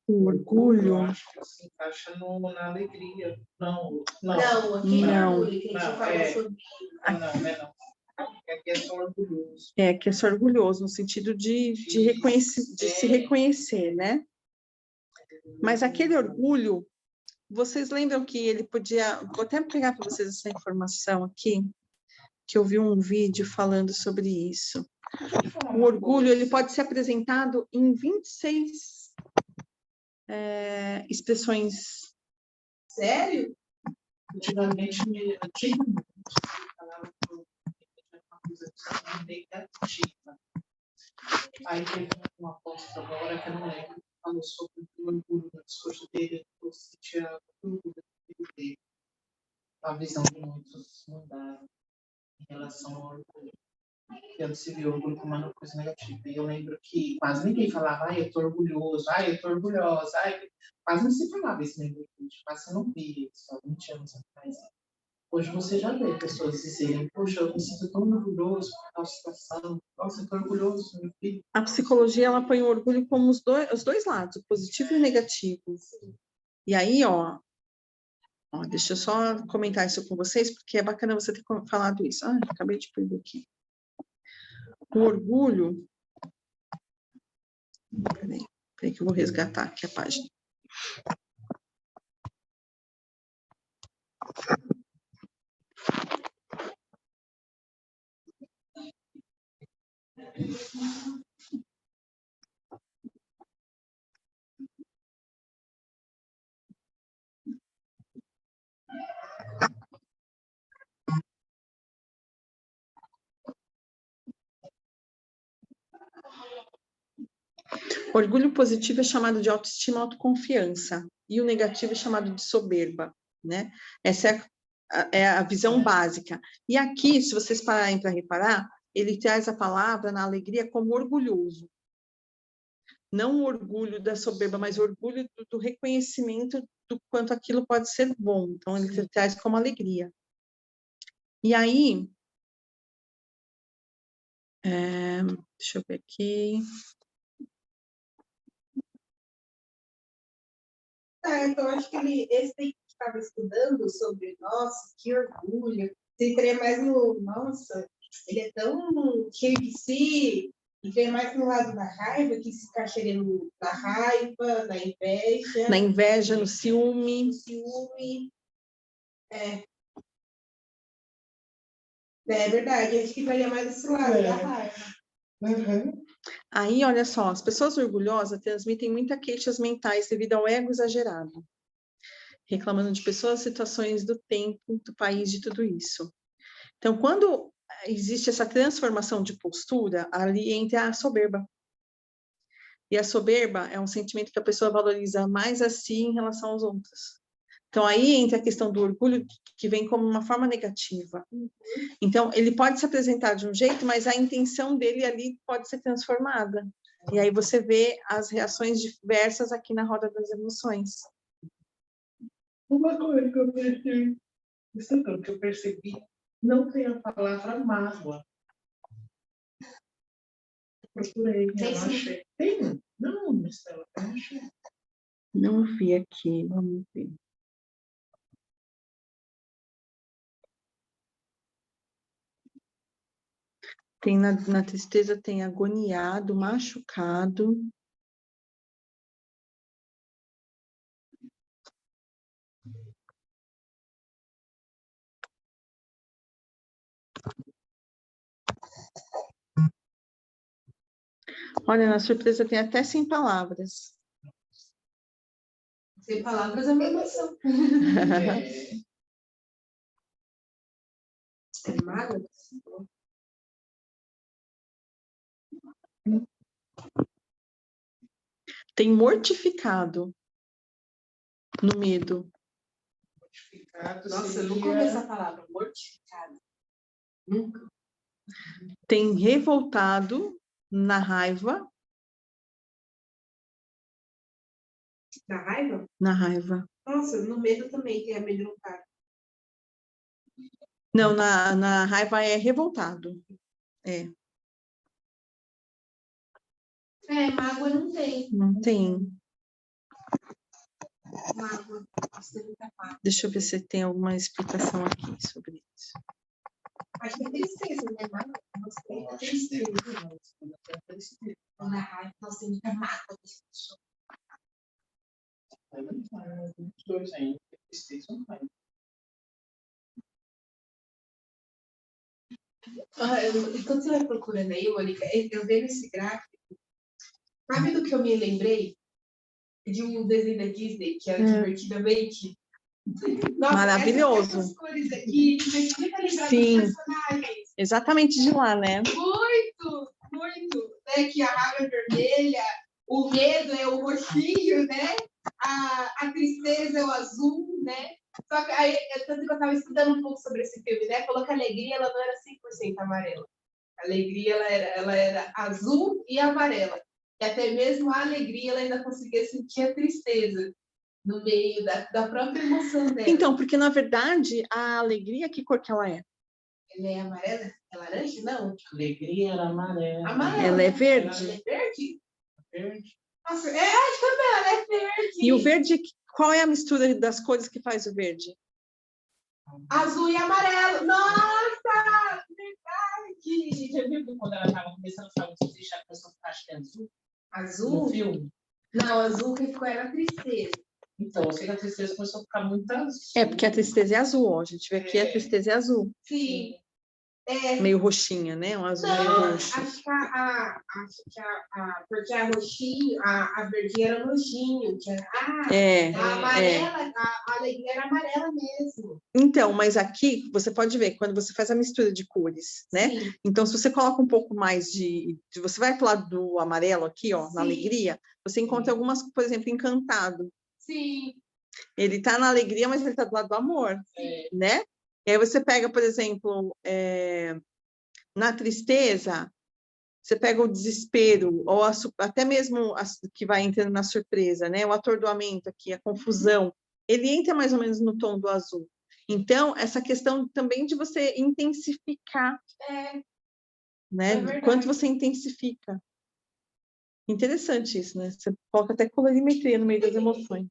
S1: O orgulho.
S3: Eu acho que se encaixa na alegria. Não.
S2: Aqui
S1: não.
S2: Orgulho, que a gente falou sobre.
S3: Não. Aqui é só orgulhoso.
S1: Que é só orgulhoso, no sentido de se reconhecer, né? Mas aquele orgulho vocês lembram que ele podia... Vou até pegar para vocês essa informação aqui, que eu vi um vídeo falando sobre isso. O orgulho, ele pode ser apresentado em 26 expressões.
S2: Sério?
S3: Antigamente, falava que uma coisa negativa. Aí teve uma apóstolo agora, que eu não lembro, que falou sobre o orgulho no discurso dele, que eu sentia orgulho dele. A visão de muitos mudaram em relação ao orgulho. E antes se viu o orgulho como uma coisa negativa. E eu lembro que quase ninguém falava, eu tô orgulhoso, eu tô orgulhosa, quase não se falava isso na juventude, quase você não via isso há 20 anos atrás. Hoje você já vê pessoas dizerem, poxa, eu me sinto tão orgulhoso por tal situação, nossa, eu tô orgulhoso do meu filho.
S1: A psicologia, ela põe o orgulho como os dois lados, o positivo e o negativo. E aí, deixa eu só comentar isso com vocês, porque é bacana você ter falado isso. Acabei de perder aqui. O orgulho... Peraí que eu vou resgatar aqui a página. Orgulho positivo é chamado de autoestima, autoconfiança, e o negativo é chamado de soberba, né? Essa é a visão básica. E aqui, se vocês pararem para reparar, ele traz a palavra na alegria como orgulhoso. Não o orgulho da soberba, mas o orgulho do reconhecimento do quanto aquilo pode ser bom. Então, ele traz como alegria. E aí, deixa eu ver aqui...
S2: Então acho que esse aí que estava estudando sobre, nossa, que orgulho, você entraria mais no, nossa, ele é tão cheio de si, entraria mais no lado da raiva, que se encaixaria na raiva, na inveja.
S1: Na inveja, no ciúme.
S2: No ciúme. É verdade, acho que entraria mais nesse lado da raiva.
S3: Uhum.
S1: Aí, olha só, as pessoas orgulhosas transmitem muitas queixas mentais devido ao ego exagerado, reclamando de pessoas, situações do tempo, do país, de tudo isso. Então, quando existe essa transformação de postura, ali entra a soberba. E a soberba é um sentimento que a pessoa valoriza mais a si em relação aos outros. Então, aí entra a questão do orgulho, que vem como uma forma negativa. Então, ele pode se apresentar de um jeito, mas a intenção dele ali pode ser transformada. E aí você vê as reações diversas aqui na roda das emoções.
S3: Uma coisa que eu percebi, não tem a palavra mágoa. Procurei, não achei. Tem? Não, Estela, eu não achei.
S1: Não vi aqui, vamos ver. Tem na tristeza tem agoniado, machucado. Olha, na surpresa tem até sem palavras.
S2: Sem palavras é uma emoção. É mágoa?
S1: Tem mortificado no medo.
S3: Mortificado.
S2: Nossa, eu nunca ouvi essa palavra, mortificado. Nunca.
S1: Tem revoltado na raiva.
S2: Na raiva?
S1: Na raiva.
S2: Nossa, no medo também tem amedrontado.
S1: Não, na raiva é revoltado.
S2: Mágoa não tem.
S1: Não tem.
S2: Mágoa.
S1: Deixa eu ver se tem alguma explicação aqui sobre isso.
S2: Acho que é tristeza, né? Mágoa. Nossa, é tristeza. Na raiva, nossa, tem muita mágoa. Quando você vai procurando aí, Mônica, eu vendo esse gráfico, sabe do que eu me lembrei? De um desenho da Disney, que era Divertidamente. Nossa,
S1: maravilhoso.
S2: Essas cores aqui,
S1: sim, exatamente de lá, né?
S2: Muito, muito. Né? Que a raiva é vermelha, o medo é o roxinho, né? A tristeza é o azul, né? Só que aí, tanto que eu estava estudando um pouco sobre esse filme, né? Falou que a alegria ela não era 100% amarela. A alegria ela era azul e amarela. E até mesmo a alegria ela ainda conseguia sentir a tristeza no meio da própria emoção dela.
S1: Então, porque na verdade, a alegria, que cor que ela é?
S2: Ela é amarela? É laranja? Não.
S3: A alegria era amarela.
S1: Ela é verde?
S2: Ela é verde?
S3: Verde.
S2: Nossa, acho que ela é verde.
S1: E o verde, qual é a mistura das cores que faz o verde?
S2: Azul e amarelo. Nossa! Verdade!
S3: Já viu que quando ela estava começando a falar de triste, a pessoa acha que é azul?
S2: Azul?
S3: No filme?
S2: Não, azul que ficou era tristeza.
S3: Então, eu sei que a tristeza começou a ficar muito azul.
S1: É, porque a tristeza é azul, ó. A gente vê aqui a tristeza é azul.
S2: Sim.
S1: Meio roxinha, né? Um azul meio roxo.
S2: Acho que porque a roxinho, a verdinha era nojinho. A amarela, a alegria era amarela mesmo.
S1: Então, mas aqui você pode ver, quando você faz a mistura de cores, né?
S2: Sim.
S1: Então, se você coloca um pouco mais você vai pro lado do amarelo aqui, ó,
S2: Sim.
S1: na alegria, você encontra algumas, por exemplo, Encantado.
S2: Sim.
S1: Ele tá na alegria, mas ele tá do lado do amor, né? E aí você pega, por exemplo, na tristeza, você pega o desespero, ou até mesmo que vai entrando na surpresa, né? O atordoamento aqui, a confusão, ele entra mais ou menos no tom do azul. Então, essa questão também de você intensificar, né? Quanto você intensifica. Interessante isso, né? Você coloca até colorimetria no meio das emoções.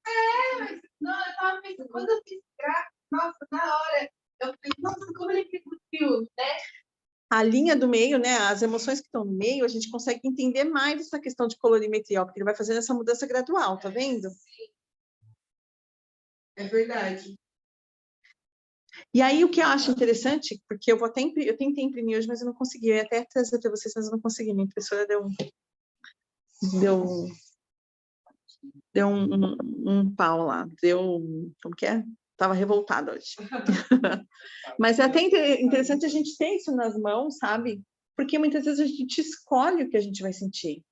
S2: Mas não, eu tava pensando, quando eu fiz gráfico, nossa, na hora, eu falei, nossa, como ele fica o filme, né?
S1: A linha do meio, né? As emoções que estão no meio, a gente consegue entender mais essa questão de colorimetria, ó, porque ele vai fazendo essa mudança gradual, tá vendo?
S2: Sim. É verdade.
S1: E aí, o que eu acho interessante, porque eu tentei imprimir hoje, mas eu não consegui. Eu ia até trazer para vocês, mas eu não consegui. Minha impressora deu um pau lá. Como que é? Estava revoltada hoje. Mas é até interessante a gente ter isso nas mãos, sabe? Porque muitas vezes a gente escolhe o que a gente vai sentir.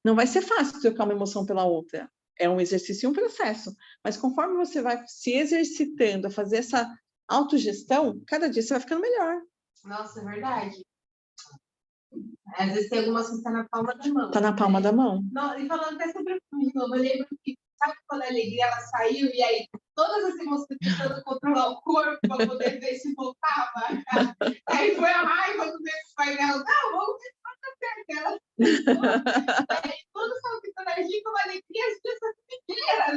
S1: Não vai ser fácil trocar uma emoção pela outra. É um exercício e um processo. Mas conforme você vai se exercitando a fazer essa autogestão, cada dia você vai ficando melhor.
S2: Nossa, é verdade. Às vezes tem algumas que estão na palma da mão.
S1: Tá na palma da mão.
S2: Não, e falando até sobre o filme de novo, eu lembro que, sabe quando a alegria ela saiu e aí todas as emoções tentando controlar o corpo para poder ver se voltava. Aí foi a raiva do meu painel. Não, vamos ver se vai dar certo. Aí todos estavam tentando agir com alegria, as pessoas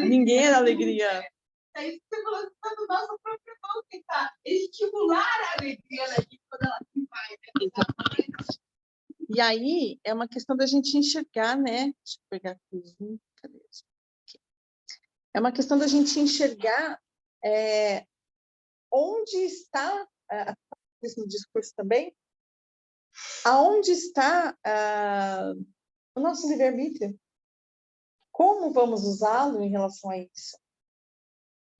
S1: ninguém era alegria.
S2: Aí você falou assim, do nosso próprio mão tentar estimular a alegria da gente quando ela se vai.
S1: E aí é uma questão da gente enxergar, né? Deixa eu pegar aqui. Cadê isso? Aqui. É uma questão da gente enxergar onde está, isso no discurso também, aonde está o nosso livre-arbítrio. Como vamos usá-lo em relação a isso?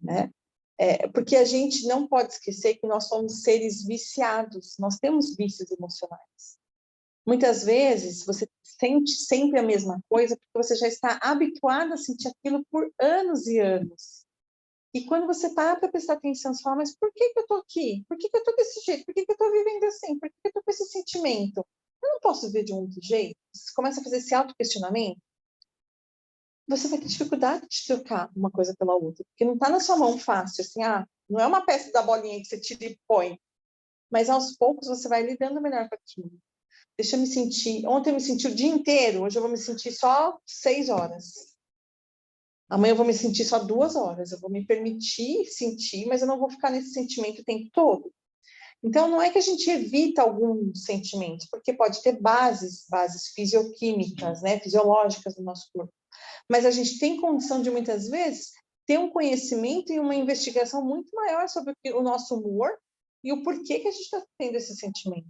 S1: Né? Porque a gente não pode esquecer que nós somos seres viciados, nós temos vícios emocionais. Muitas vezes você sente sempre a mesma coisa porque você já está habituado a sentir aquilo por anos e anos. E quando você para prestar atenção, você fala, mas por que eu estou aqui? Por que eu estou desse jeito? Por que eu estou vivendo assim? Por que eu estou com esse sentimento? Eu não posso viver de um outro jeito? Você começa a fazer esse auto-questionamento, você vai ter dificuldade de trocar uma coisa pela outra, porque não está na sua mão fácil, assim, não é uma peça da bolinha que você tira e põe, mas aos poucos você vai lidando melhor com aquilo. Deixa eu me sentir, ontem eu me senti o dia inteiro, hoje eu vou me sentir só 6 horas. Amanhã eu vou me sentir só 2 horas, eu vou me permitir sentir, mas eu não vou ficar nesse sentimento o tempo todo. Então, não é que a gente evita alguns sentimentos, porque pode ter bases fisioquímicas, né, fisiológicas do nosso corpo. Mas a gente tem condição de, muitas vezes, ter um conhecimento e uma investigação muito maior sobre o nosso humor e o porquê que a gente está tendo esse sentimento.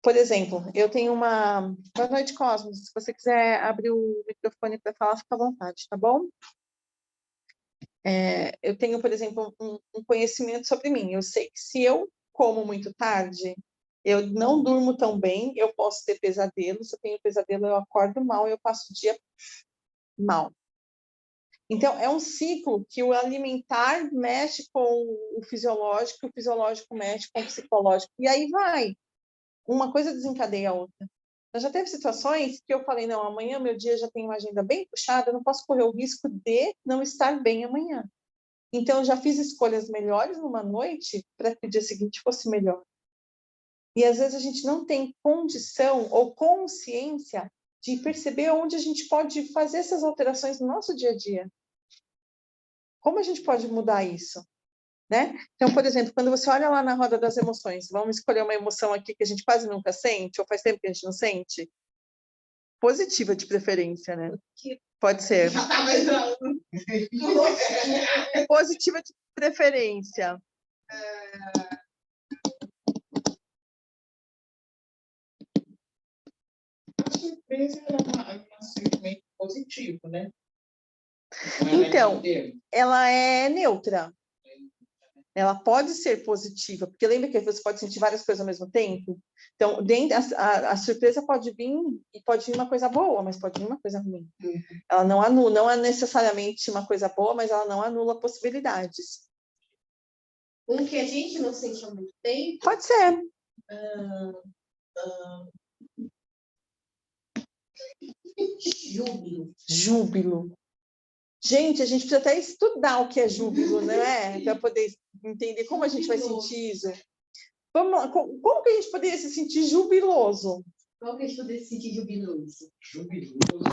S1: Por exemplo, eu tenho uma... Boa noite, Cosmos. Se você quiser abrir o microfone para falar, fica à vontade, tá bom? Eu tenho, por exemplo, um conhecimento sobre mim. Eu sei que se eu como muito tarde, eu não durmo tão bem, eu posso ter pesadelo. Se eu tenho pesadelo, eu acordo mal, eu passo o dia mal. Então, é um ciclo que o alimentar mexe com o fisiológico mexe com o psicológico, e aí vai. Uma coisa desencadeia a outra. Eu já teve situações que eu falei, não, amanhã meu dia já tem uma agenda bem puxada, eu não posso correr o risco de não estar bem amanhã. Então, eu já fiz escolhas melhores numa noite para que o dia seguinte fosse melhor. E, às vezes, a gente não tem condição ou consciência de perceber onde a gente pode fazer essas alterações no nosso dia a dia. Como a gente pode mudar isso? Né? Então, por exemplo, quando você olha lá na roda das emoções, vamos escolher uma emoção aqui que a gente quase nunca sente, ou faz tempo que a gente não sente? Positiva de preferência, né? Pode ser. Positiva de preferência.
S3: A surpresa é um sentimento positivo, né?
S1: Então, ela é neutra. Ela pode ser positiva, porque lembra que você pode sentir várias coisas ao mesmo tempo? Então, a surpresa pode vir, e pode vir uma coisa boa, mas pode vir uma coisa ruim. Ela não anula, não é necessariamente uma coisa boa, mas ela não anula possibilidades.
S2: Um que a gente não sente há muito tempo?
S1: Pode ser.
S2: Júbilo.
S1: Júbilo. Gente, a gente precisa até estudar o que é júbilo, né? Para poder entender como a gente vai sentir isso. Vamos lá. Como que a gente poderia se sentir jubiloso?
S2: Como que a gente poderia se sentir jubiloso?
S3: Jubiloso.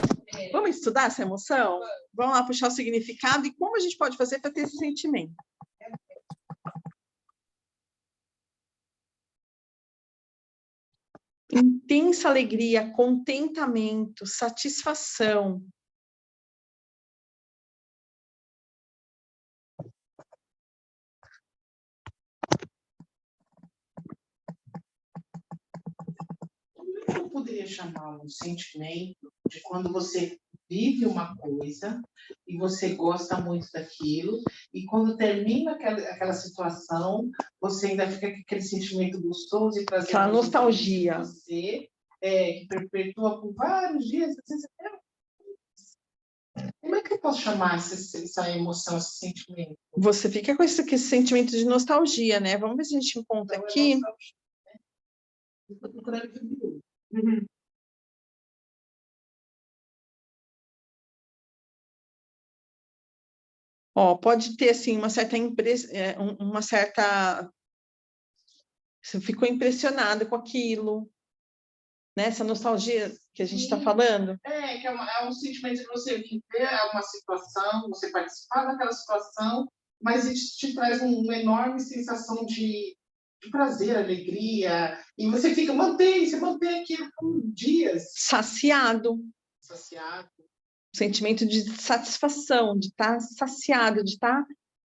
S1: Vamos estudar essa emoção? Vamos lá puxar o significado e como a gente pode fazer para ter esse sentimento. Intensa alegria, contentamento, satisfação.
S3: Eu poderia chamar um sentimento de quando você vive uma coisa e você gosta muito daquilo, e quando termina aquela situação, você ainda fica com aquele sentimento gostoso e prazeroso.
S1: Aquela nostalgia.
S3: Você, que perpetua por vários dias. Às vezes até... Como é que eu posso chamar essa emoção, esse sentimento?
S1: Você fica com esse sentimento de nostalgia, né? Vamos ver se a gente encontra aqui.
S3: Estou procurando jubiloso.
S1: Pode ter assim uma certa você ficou impressionado com aquilo, né? Essa nostalgia que a gente está falando.
S3: Que é um sentimento de você viver uma situação, você participar daquela situação, mas isso te traz uma enorme sensação de prazer, alegria, e você mantém aquilo por dias.
S1: Saciado. Sentimento de satisfação, de estar saciado, de estar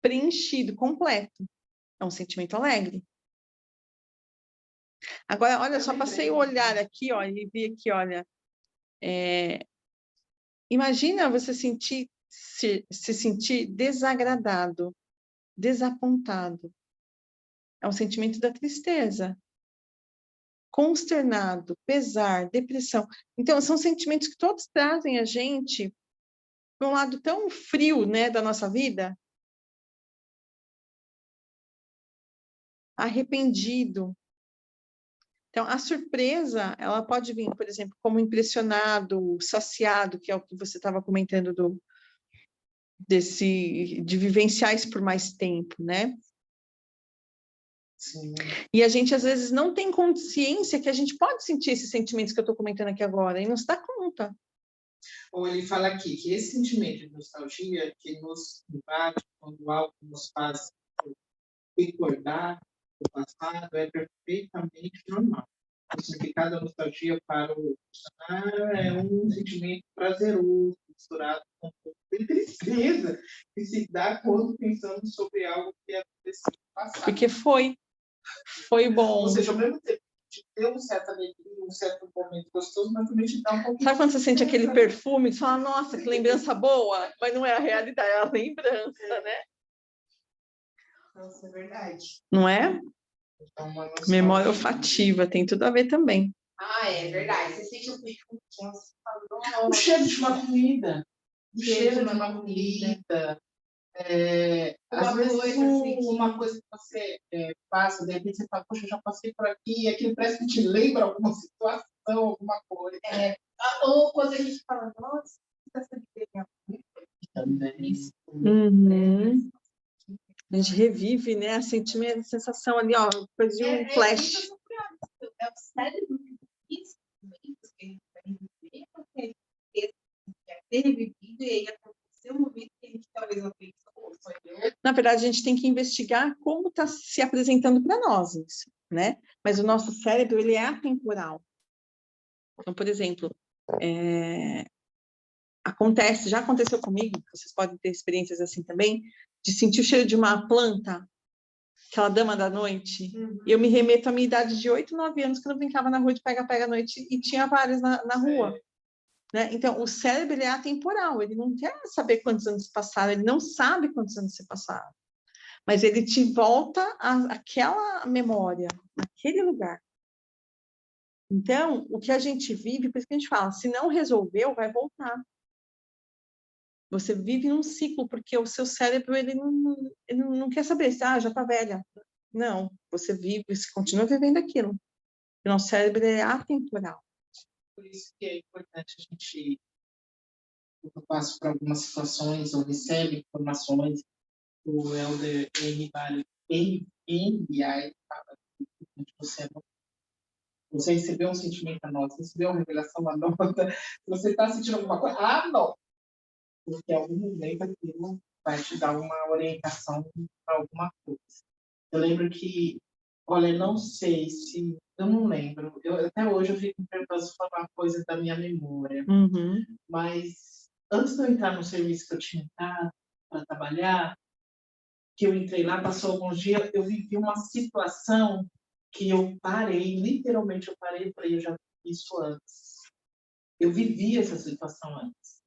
S1: preenchido, completo. É um sentimento alegre. Agora, olha, só passei o olhar aqui, ó, e vi aqui, olha. Imagina você se sentir desagradado, desapontado. É um sentimento da tristeza. Consternado, pesar, depressão. Então, são sentimentos que todos trazem a gente para um lado tão frio, né, da nossa vida. Arrependido. Então, a surpresa, ela pode vir, por exemplo, como impressionado, saciado, que é o que você estava comentando de vivenciar isso por mais tempo, né?
S3: Sim.
S1: E a gente, às vezes, não tem consciência que a gente pode sentir esses sentimentos que eu estou comentando aqui agora, e não se dá conta.
S3: Ou ele fala aqui que esse sentimento de nostalgia que nos invade quando algo nos faz recordar o passado é perfeitamente normal. O significado da nostalgia para o Bolsonaro é um sentimento prazeroso, misturado com um pouco de tristeza, que se dá quando pensamos sobre algo que aconteceu no passado.
S1: Porque foi bom.
S3: Ou seja, ao mesmo tempo te dê uma certa alegria, um certo momento gostoso, mas também te dá um pouquinho...
S1: Sabe quando você sente aquele perfume, você fala, nossa, que lembrança boa, mas não é a realidade, é a lembrança, né?
S2: Nossa, é verdade.
S1: Não é? Memória olfativa, tem tudo a ver também.
S2: Ah, é verdade. Você sente um perfume que você fala,
S3: o cheiro de uma comida. O cheiro de uma comida. Às vezes uma coisa que você passa, de repente você fala, poxa, eu já passei por aqui, e aquilo parece que te lembra alguma situação, alguma coisa.
S2: Ou quando a gente fala, nossa, essa também. Isso.
S1: Uhum. A gente revive, né? A sentimento, a sensação ali, ó, coisa de um flash.
S2: É o cérebro que isso também, porque a gente vai reviver, porque já ter revivido, e aí aconteceu um momento que a gente talvez não pensou.
S1: Na verdade, a gente tem que investigar como está se apresentando para nós isso, né? Mas o nosso cérebro, ele é atemporal. Então, por exemplo, já aconteceu comigo, vocês podem ter experiências assim também, de sentir o cheiro de uma planta, aquela dama da noite, e eu me remeto à minha idade de 8, 9 anos, que eu brincava na rua de pega-pega à noite, e tinha várias na rua. Né? Então, o cérebro, ele é atemporal, ele não quer saber quantos anos passaram, ele não sabe quantos anos se passaram, mas ele te volta àquela memória, naquele lugar. Então, o que a gente vive, por isso que a gente fala, se não resolveu, vai voltar. Você vive num ciclo, porque o seu cérebro, ele não quer saber, já está velha. Não, você vive, você continua vivendo aquilo. O nosso cérebro é atemporal.
S3: Por isso que é importante a gente, eu passo por algumas situações, ou recebe informações, o Helder Henry fala que você recebeu um sentimento, anota, você recebeu uma revelação, anota, você está sentindo alguma coisa, anota, porque em algum momento aquilo vai te dar uma orientação para alguma coisa. Eu lembro que, olha, não sei se, eu não lembro, até hoje eu fico tentando falar uma coisa da minha memória, mas antes de eu entrar no serviço que eu tinha entrado para trabalhar, que eu entrei lá, passou alguns dias, eu vivi uma situação que eu parei, literalmente eu parei e falei, eu já vi isso antes. Eu vivi essa situação antes.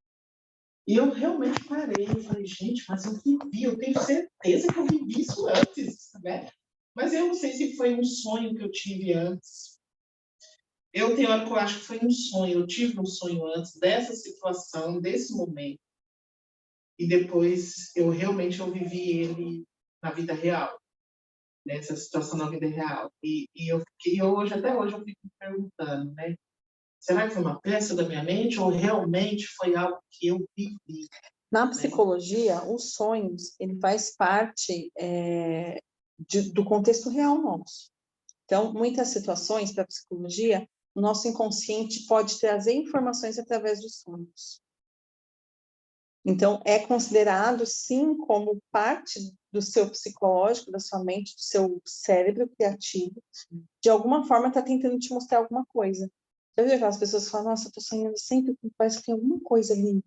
S3: E eu realmente parei, eu falei, gente, mas eu vivi, eu tenho certeza que eu vivi isso antes, né? Mas eu não sei se foi um sonho que eu tive antes. Eu tenho hora que eu acho que foi um sonho, eu tive um sonho antes dessa situação, desse momento. E depois eu realmente vivi ele na vida real. Nessa situação na vida real. E eu fiquei, até hoje eu fico me perguntando, né? Será que foi uma peça da minha mente ou realmente foi algo que eu vivi?
S1: Na psicologia, os sonhos, ele faz parte do contexto real nosso. Então, muitas situações para a psicologia, o nosso inconsciente pode trazer informações através dos sonhos. Então, é considerado, sim, como parte do seu psicológico, da sua mente, do seu cérebro criativo. De alguma forma, está tentando te mostrar alguma coisa. Já viu aquelas pessoas que falam, nossa, estou sonhando sempre, parece que tem alguma coisa ali.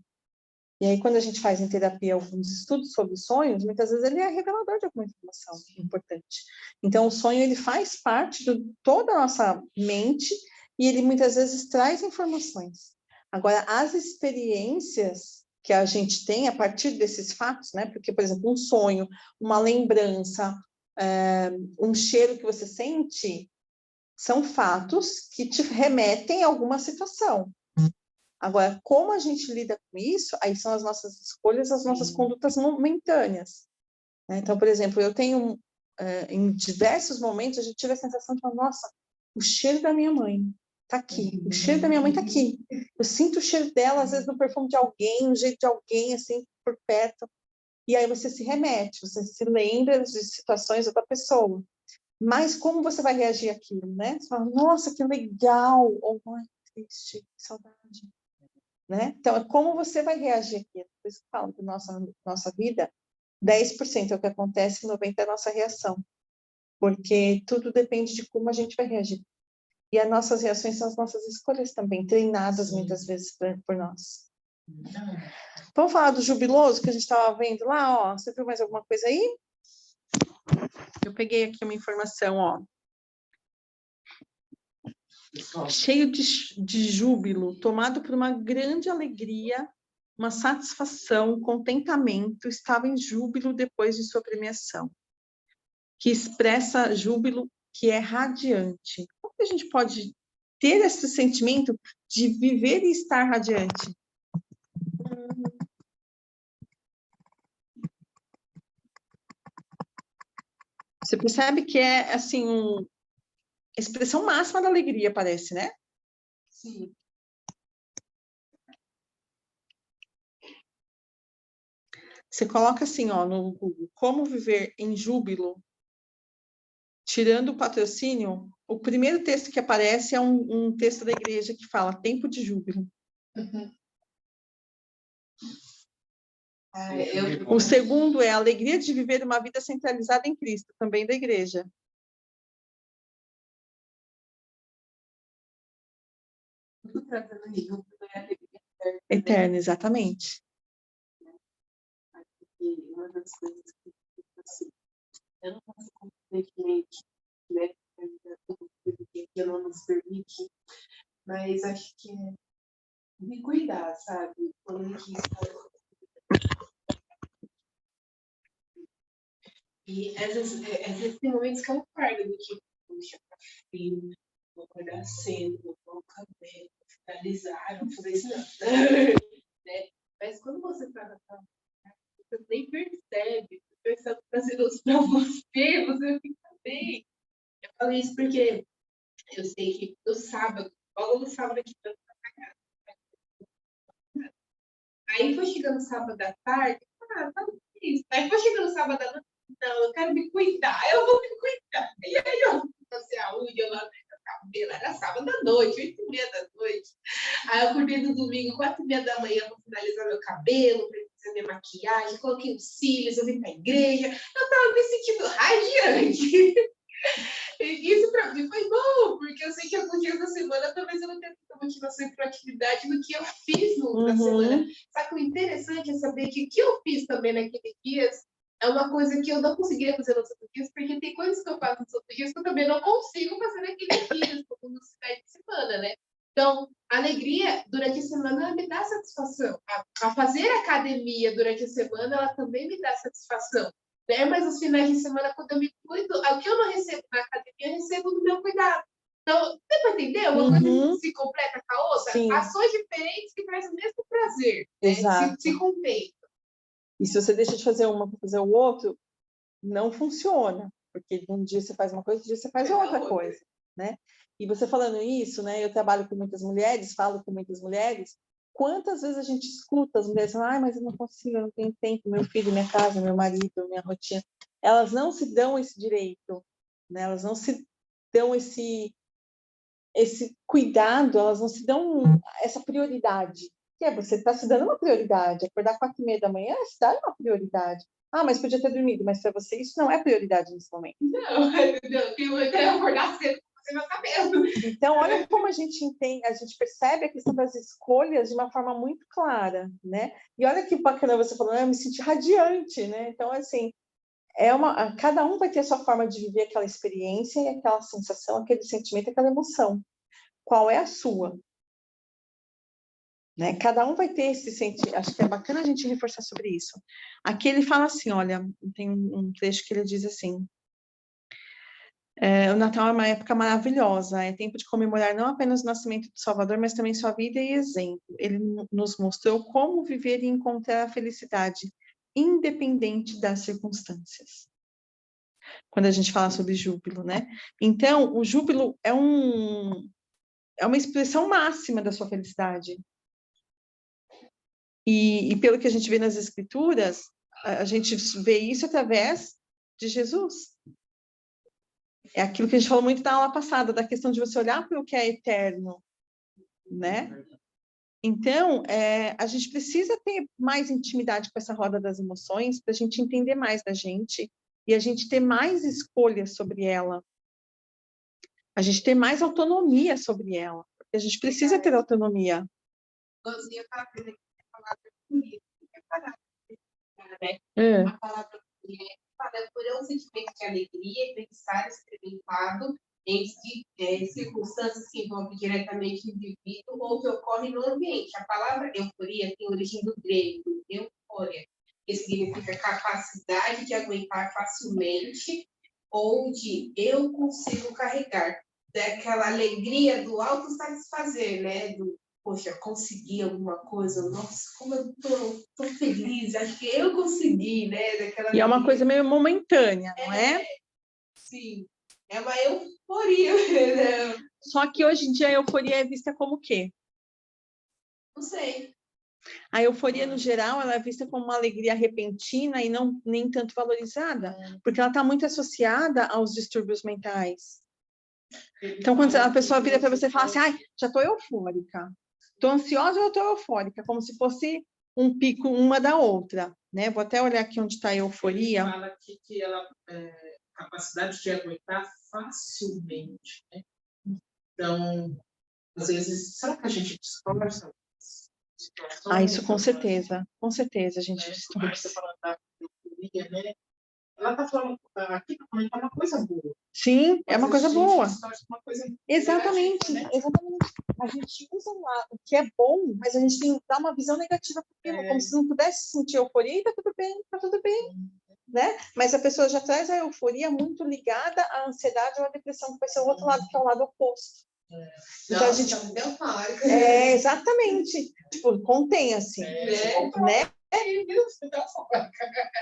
S1: E aí, quando a gente faz em terapia alguns estudos sobre sonhos, muitas vezes ele é revelador de alguma informação importante. Então, o sonho, ele faz parte de toda a nossa mente e ele muitas vezes traz informações. Agora, as experiências que a gente tem a partir desses fatos, né? Porque, por exemplo, um sonho, uma lembrança, um cheiro que você sente, são fatos que te remetem a alguma situação. Agora, como a gente lida com isso, aí são as nossas escolhas, as nossas condutas momentâneas. Né? Então, por exemplo, eu tenho, em diversos momentos, a gente tive a sensação de, nossa, o cheiro da minha mãe está aqui, o cheiro da minha mãe está aqui. Eu sinto o cheiro dela, às vezes, no perfume de alguém, no jeito de alguém, assim, por perto. E aí você se remete, você se lembra de situações da outra pessoa. Mas como você vai reagir àquilo, né? Você fala, nossa, que legal! Ou, ai, que triste, que saudade. Né? Então, é como você vai reagir aqui. Por isso que eu falo que nossa vida, 10% é o que acontece, 90% é a nossa reação. Porque tudo depende de como a gente vai reagir. E as nossas reações são as nossas escolhas também, treinadas muitas vezes por nós. Vamos falar do jubiloso que a gente estava vendo lá, ó. Você viu mais alguma coisa aí? Eu peguei aqui uma informação, ó. cheio de júbilo, tomado por uma grande alegria, uma satisfação, um contentamento, estava em júbilo depois de sua premiação, que expressa júbilo que é radiante. Como que a gente pode ter esse sentimento de viver e estar radiante? Você percebe que é, assim, a expressão máxima da alegria, parece, né?
S2: Sim.
S1: Você coloca assim, ó, no Google, como viver em júbilo, tirando o patrocínio, o primeiro texto que aparece é um texto da igreja que fala tempo de júbilo.
S2: Uhum.
S1: O segundo é a alegria de viver uma vida centralizada em Cristo, também da igreja.
S2: Tudo tratando de júbilo é alegria
S1: eterna, exatamente.
S2: E uma das coisas que assim, eu não posso compreender que né, que eu não nos permite, mas acho que é me cuidar, sabe? Quando que e às vezes tem momentos que eu acordo do tipo, puxa, tá frio, vou acordar cedo, vou pôr o cabelo, vou finalizar, não vou fazer isso não. Né? Mas quando você tá na sua você nem percebe, você está trazendo isso pra você fica bem. Eu falei isso porque eu sei que no sábado, logo no sábado aqui, aí foi chegando sábado à tarde, tá isso. Aí foi chegando sábado à noite, não, eu quero me cuidar, eu vou me cuidar. E aí eu passei a unha, eu lavei o cabelo, era sábado à noite, 8h30 da noite. Aí eu acordei no domingo, 4h30 da manhã, para finalizar meu cabelo, para fazer minha maquiagem, coloquei os cílios, eu vim para a igreja, eu estava me sentindo radiante. Isso para mim foi bom, porque eu sei que alguns dias da semana talvez eu não tenha tanta motivação e proatividade no que eu fiz na semana. Só que o interessante é saber que o que eu fiz também naqueles dias é uma coisa que eu não conseguiria fazer nos outros dias, porque tem coisas que eu faço nos outros dias que eu também não consigo fazer naqueles dias, como nos finais de semana, né? Então, a alegria durante a semana ela me dá satisfação. A fazer academia durante a semana, ela também me dá satisfação. Né? Mas os finais de semana, quando eu me cuido, o que eu não recebo na academia, eu recebo no meu cuidado. Então, dá para entender? Uma coisa se completa com a outra.
S1: Sim.
S2: Ações diferentes que trazem o mesmo prazer. Né? Se completam.
S1: E se você deixa de fazer uma para fazer o outro, não funciona. Porque um dia você faz uma coisa, outro dia você faz outra coisa. Né? E você falando isso, né? Eu trabalho com muitas mulheres, falo com muitas mulheres. Quantas vezes a gente escuta as mulheres falando, mas eu não consigo, eu não tenho tempo, meu filho, minha casa, meu marido, minha rotina. Elas não se dão esse direito, né? Elas não se dão esse cuidado, elas não se dão essa prioridade. Que é, você está se dando uma prioridade. Acordar 4h30 da manhã, se dá uma prioridade. Ah, mas podia ter dormido, mas para você isso não é prioridade nesse momento.
S2: Não, eu quero acordar cedo para fazer meu cabelo.
S1: Então, olha como a gente entende, a gente percebe a questão das escolhas de uma forma muito clara, né? E olha que bacana você falando, eu me senti radiante, né? Então, assim, cada um vai ter a sua forma de viver aquela experiência e aquela sensação, aquele sentimento, aquela emoção. Qual é a sua? Né? Cada um vai ter esse sentimento. Acho que é bacana a gente reforçar sobre isso. Aqui ele fala assim, olha, tem um trecho que ele diz assim, o Natal é uma época maravilhosa, é tempo de comemorar não apenas o nascimento do Salvador, mas também sua vida e exemplo. Ele nos mostrou como viver e encontrar a felicidade, independente das circunstâncias. Quando a gente fala sobre júbilo, né? Então, o júbilo é uma expressão máxima da sua felicidade. E pelo que a gente vê nas Escrituras, a gente vê isso através de Jesus. É aquilo que a gente falou muito na aula passada, da questão de você olhar para o que é eterno, né? Então, a gente precisa ter mais intimidade com essa roda das emoções para a gente entender mais da gente e a gente ter mais escolhas sobre ela. A gente ter mais autonomia sobre ela. Porque a gente precisa ter autonomia.
S2: A palavra bonita, né? A palavra bonita, por um sentimento de alegria, bem-estar experimentado em circunstâncias que envolvem diretamente o indivíduo ou que ocorrem no ambiente. A palavra euforia tem origem do grego, eufória, que significa capacidade de aguentar facilmente ou de eu consigo carregar, daquela alegria do autossatisfazer, né? Do, poxa, consegui alguma coisa, nossa, como eu tô feliz, acho que eu consegui, né? Daquela
S1: e é uma coisa meio momentânea, não é?
S2: Sim, é uma euforia. Né?
S1: Só que hoje em dia a euforia é vista como o quê?
S2: Não sei.
S1: A euforia, no geral, ela é vista como uma alegria repentina e não nem tanto valorizada, porque ela está muito associada aos distúrbios mentais. Então, quando a pessoa vira para você e fala assim, ai, já estou eufórica, estou ansiosa ou estou eufórica, como se fosse um pico uma da outra, né? Vou até olhar aqui onde está a euforia.
S3: Ele fala aqui que ela capacidade de aguentar facilmente, né? Então, às vezes, será que a gente distorce?
S1: Isso com certeza a gente distorce.
S3: Você falando da euforia, né? Ela está falando aqui é uma coisa boa.
S1: Sim, é uma coisa boa.
S3: Uma coisa
S1: exatamente,
S3: negativa, né?
S1: exatamente. A gente usa o que é bom, mas a gente tem que dar uma visão negativa para aquilo, como se não pudesse sentir euforia e tá tudo bem, né? Mas a pessoa já traz a euforia muito ligada à ansiedade ou à depressão, que vai ser o outro lado, que é o lado oposto. Então a gente exatamente, tipo, contenha-se, né?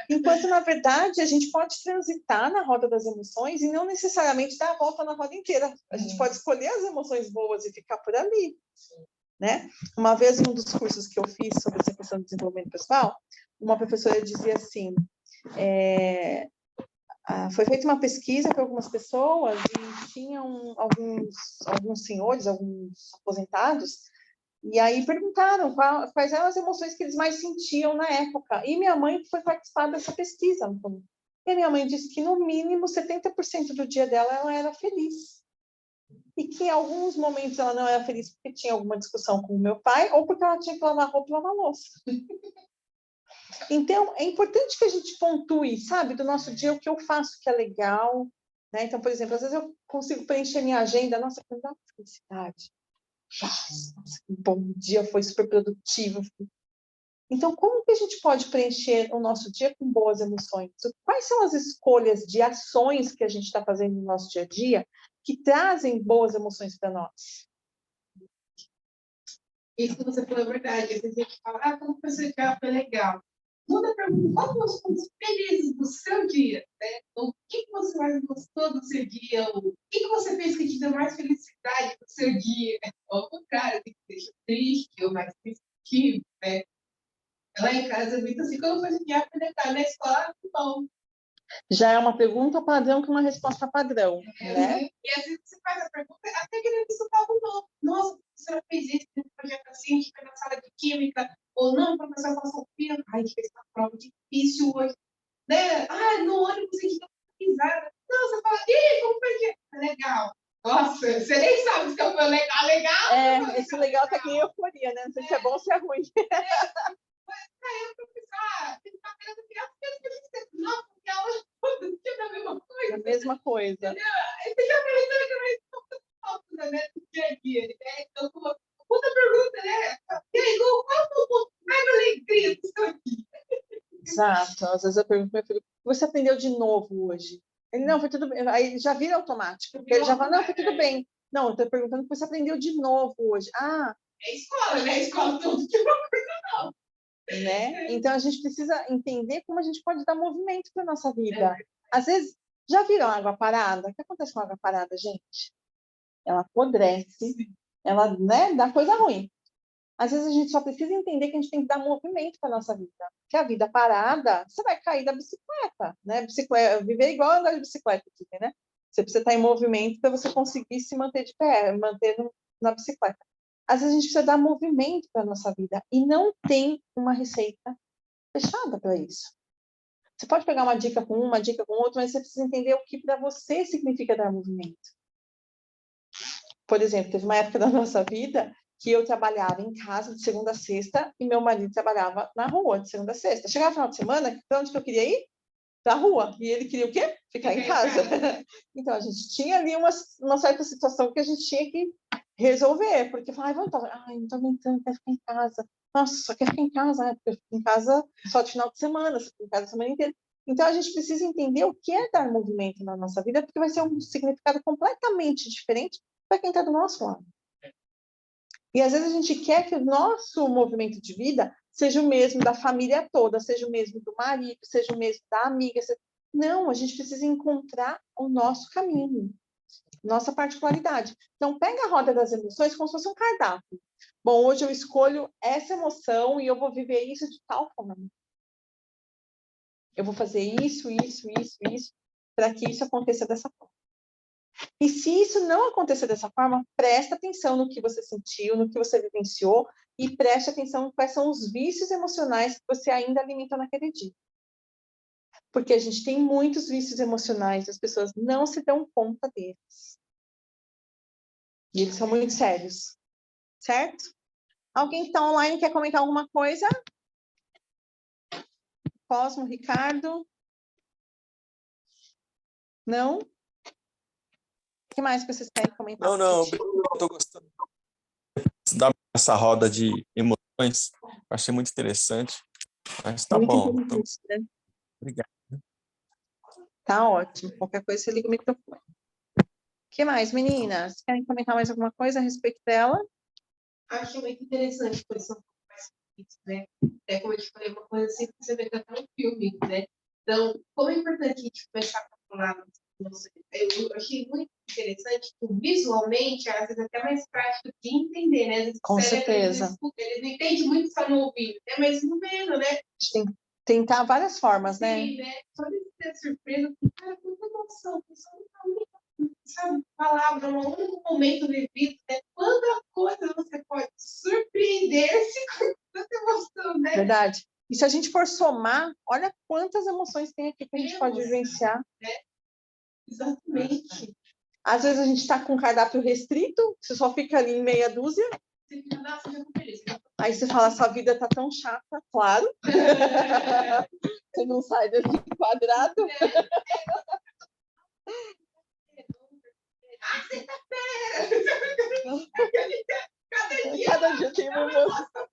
S1: Enquanto, na verdade, a gente pode transitar na roda das emoções e não necessariamente dar a volta na roda inteira. A gente pode escolher as emoções boas e ficar por ali, né? Uma vez, um dos cursos que eu fiz sobre essa questão de desenvolvimento pessoal, uma professora dizia assim, foi feita uma pesquisa com algumas pessoas e tinham alguns senhores, alguns aposentados, e aí perguntaram quais eram as emoções que eles mais sentiam na época. E minha mãe foi participar dessa pesquisa. E a minha mãe disse que, no mínimo, 70% do dia dela ela era feliz. E que em alguns momentos ela não era feliz porque tinha alguma discussão com o meu pai ou porque ela tinha que lavar roupa e lavar louça. Então, é importante que a gente pontue, sabe, do nosso dia o que eu faço que é legal. Né? Então, por exemplo, às vezes eu consigo preencher minha agenda, nossa, me dá felicidade. Nossa, que bom dia, foi super produtivo. Então, como que a gente pode preencher o nosso dia com boas emoções? Quais são as escolhas de ações que a gente está fazendo no nosso dia a dia que trazem boas emoções para nós?
S2: Isso que você falou é verdade. Às vezes a gente fala, como foi seu dia? Foi legal. Muda a pergunta, qual foram os pontos felizes do seu dia? Né? O que você mais gostou do seu dia? O que você fez que te deu mais felicidade no seu dia? Ou ao contrário, que te deixa triste ou mais positivo, né? Lá em casa, eu vi assim, como foi esse dia? Foi legal. Na escola, muito bom.
S1: Já é uma pergunta padrão que uma resposta padrão, né?
S2: E às vezes você faz a pergunta até querendo estudar algo novo. Nossa, a professora fez isso, fez um projeto assim, a gente foi na sala de química. Ou não, o professor passou o filho. Ai, a gente fez uma prova difícil hoje. Né? No ônibus a gente deu uma risada. Não, você fala, ih, como foi que é? Legal. Nossa, você nem sabe se eu foi legal.
S1: Esse legal tá aqui em euforia, né? Não sei se é bom ou se é ruim.
S2: Aí eu pensar, tem que estar querendo criar não, porque ela tinha a mesma coisa.
S1: A mesma coisa.
S2: Entendeu? Você já perguntou que é mais né, do dia a dia, né? Então, outra pergunta, né? E aí, qual foi o ponto mais alegria do seu dia?
S1: Exato. Às vezes eu pergunto para meu filho, o que você aprendeu de novo hoje? Ele, não, foi tudo bem. Aí ele já vira automático. Ele já fala, não, foi tudo bem. Não, eu estou perguntando o que você aprendeu de novo hoje.
S2: É escola, né? Escola tudo que uma coisa não.
S1: Né? Então, a gente precisa entender como a gente pode dar movimento para a nossa vida. Às vezes, já viram água parada? O que acontece com a água parada, gente? Ela apodrece, ela, né, dá coisa ruim. Às vezes, a gente só precisa entender que a gente tem que dar movimento para a nossa vida. Porque a vida parada, você vai cair da bicicleta, né? Viver igual andar de bicicleta, né? Você precisa estar em movimento para você conseguir se manter de pé, manter na bicicleta. Às vezes a gente precisa dar movimento para a nossa vida e não tem uma receita fechada para isso. Você pode pegar uma dica com uma dica com outra, mas você precisa entender o que para você significa dar movimento. Por exemplo, teve uma época da nossa vida que eu trabalhava em casa de segunda a sexta e meu marido trabalhava na rua de segunda a sexta. Chegava no final de semana, para onde que eu queria ir? para a rua. E ele queria o quê? Ficar em casa. Então, a gente tinha ali uma certa situação que a gente tinha que resolver, porque falava, vamos, não estou aguentando, quero ficar em casa. Nossa, só quer ficar em casa, porque eu fico em casa só de final de semana, só fico em casa a semana inteira. Então, a gente precisa entender o que é dar movimento na nossa vida, porque vai ser um significado completamente diferente para quem está do nosso lado. E, às vezes, a gente quer que o nosso movimento de vida seja o mesmo da família toda, seja o mesmo do marido, seja o mesmo da amiga. Não, a gente precisa encontrar o nosso caminho, nossa particularidade. Então, pega a roda das emoções como se fosse um cardápio. Bom, hoje eu escolho essa emoção e eu vou viver isso de tal forma. Eu vou fazer isso, para que isso aconteça dessa forma. E se isso não acontecer dessa forma, presta atenção no que você sentiu, no que você vivenciou, e preste atenção em quais são os vícios emocionais que você ainda alimenta naquele dia. Porque a gente tem muitos vícios emocionais, as pessoas não se dão conta deles. E eles são muito sérios. Certo? Alguém que está online quer comentar alguma coisa? Cosmo, Ricardo? Não? O que mais que vocês querem comentar?
S4: Não, eu estou gostando dessa roda de emoções. Achei muito interessante. Mas tá
S1: muito
S4: bom.
S1: Então... né?
S4: Obrigado.
S1: Tá ótimo. Qualquer coisa, você liga o microfone. O que mais, meninas? Querem comentar mais alguma coisa a respeito dela?
S2: Acho muito interessante por isso, né? É como eu te falei, uma coisa assim que você vê até no filme, né? Então, como é importante a gente deixar para falar, eu achei muito interessante que visualmente, às vezes, é até mais prático de entender, né? Às vezes,
S1: com certeza.
S2: Eles não entendem muito só no ouvido, né? Mas no vendo, né?
S1: A gente tem que tentar várias formas,
S2: Sim,
S1: né?
S2: Só de ter surpresa, cara, muita emoção, sabe, palavra, um único momento vivido, né? Quanta coisa você pode surpreender-se com tanta emoção, né?
S1: Verdade. E se a gente for somar, olha quantas emoções tem aqui que a gente pode vivenciar.
S2: Né? Exatamente.
S1: Às vezes a gente está com um cardápio restrito, você só fica ali em meia dúzia. Aí você fala, essa vida tá tão chata, claro. Você não sai desse quadrado. Cada dia tem uma emoção.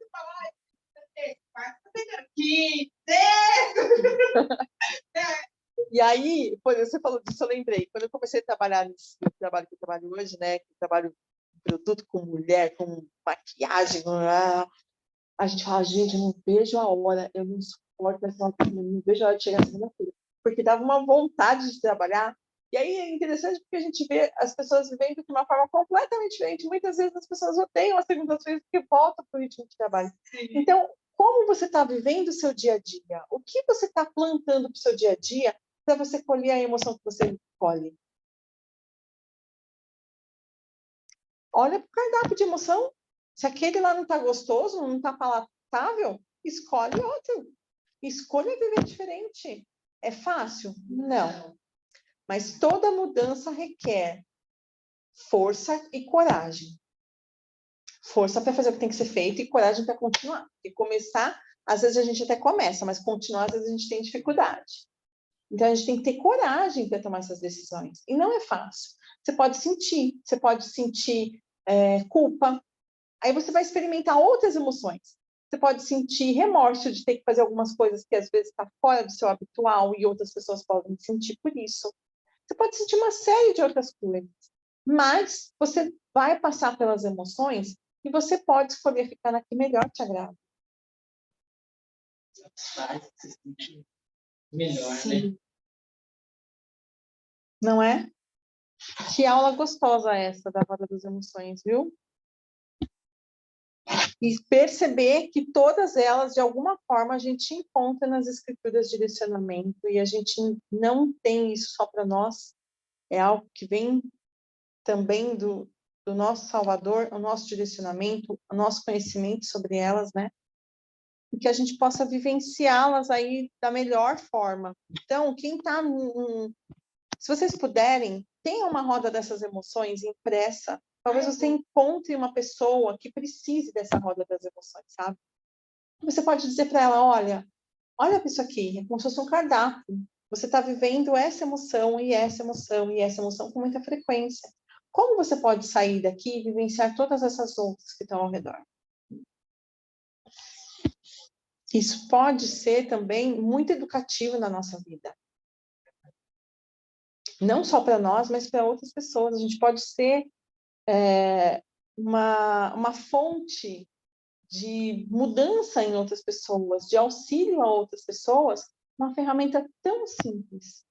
S1: E aí, você falou disso, eu lembrei. Quando eu comecei a trabalhar nesse trabalho que eu trabalho hoje, né? Que eu trabalho produto com mulher, com maquiagem, a gente fala, gente, eu não vejo a hora, eu não suporto essa hora, eu não vejo a hora de chegar na segunda-feira. Porque dava uma vontade de trabalhar. E aí é interessante porque a gente vê as pessoas vivendo de uma forma completamente diferente. Muitas vezes as pessoas odeiam as segundas-feiras porque voltam para o ritmo de trabalho. Sim. Então, como você está vivendo o seu dia a dia? O que você está plantando para o seu dia a dia para você colher a emoção que você colhe? Olha para o cardápio de emoção. Se aquele lá não está gostoso, não está palatável, escolhe outro. Escolha viver diferente. É fácil? Não. Mas toda mudança requer força e coragem. Força para fazer o que tem que ser feito e coragem para continuar. E começar, às vezes a gente até começa, mas continuar, às vezes a gente tem dificuldade. Então, a gente tem que ter coragem para tomar essas decisões. E não é fácil. Você pode sentir culpa. Aí você vai experimentar outras emoções. Você pode sentir remorso de ter que fazer algumas coisas que às vezes está fora do seu habitual e outras pessoas podem sentir por isso. Você pode sentir uma série de outras coisas. Mas você vai passar pelas emoções e você pode escolher ficar na que melhor te agrada.
S3: Faz se sentir melhor,
S1: Sim.
S3: né?
S1: Não é? Que aula gostosa essa da roda das emoções, viu? E perceber que todas elas, de alguma forma, a gente encontra nas escrituras de direcionamento e a gente não tem isso só para nós, é algo que vem também do nosso Salvador, o nosso direcionamento, o nosso conhecimento sobre elas, né? E que a gente possa vivenciá-las aí da melhor forma. Então, quem está se vocês puderem, tenha uma roda dessas emoções impressa. Talvez você encontre uma pessoa que precise dessa roda das emoções, sabe? Você pode dizer para ela, olha para isso aqui, é como se fosse um cardápio. Você está vivendo essa emoção e essa emoção e essa emoção com muita frequência. Como você pode sair daqui e vivenciar todas essas outras que estão ao redor? Isso pode ser também muito educativo na nossa vida. Não só para nós, mas para outras pessoas. A gente pode ser uma fonte de mudança em outras pessoas, de auxílio a outras pessoas, uma ferramenta tão simples.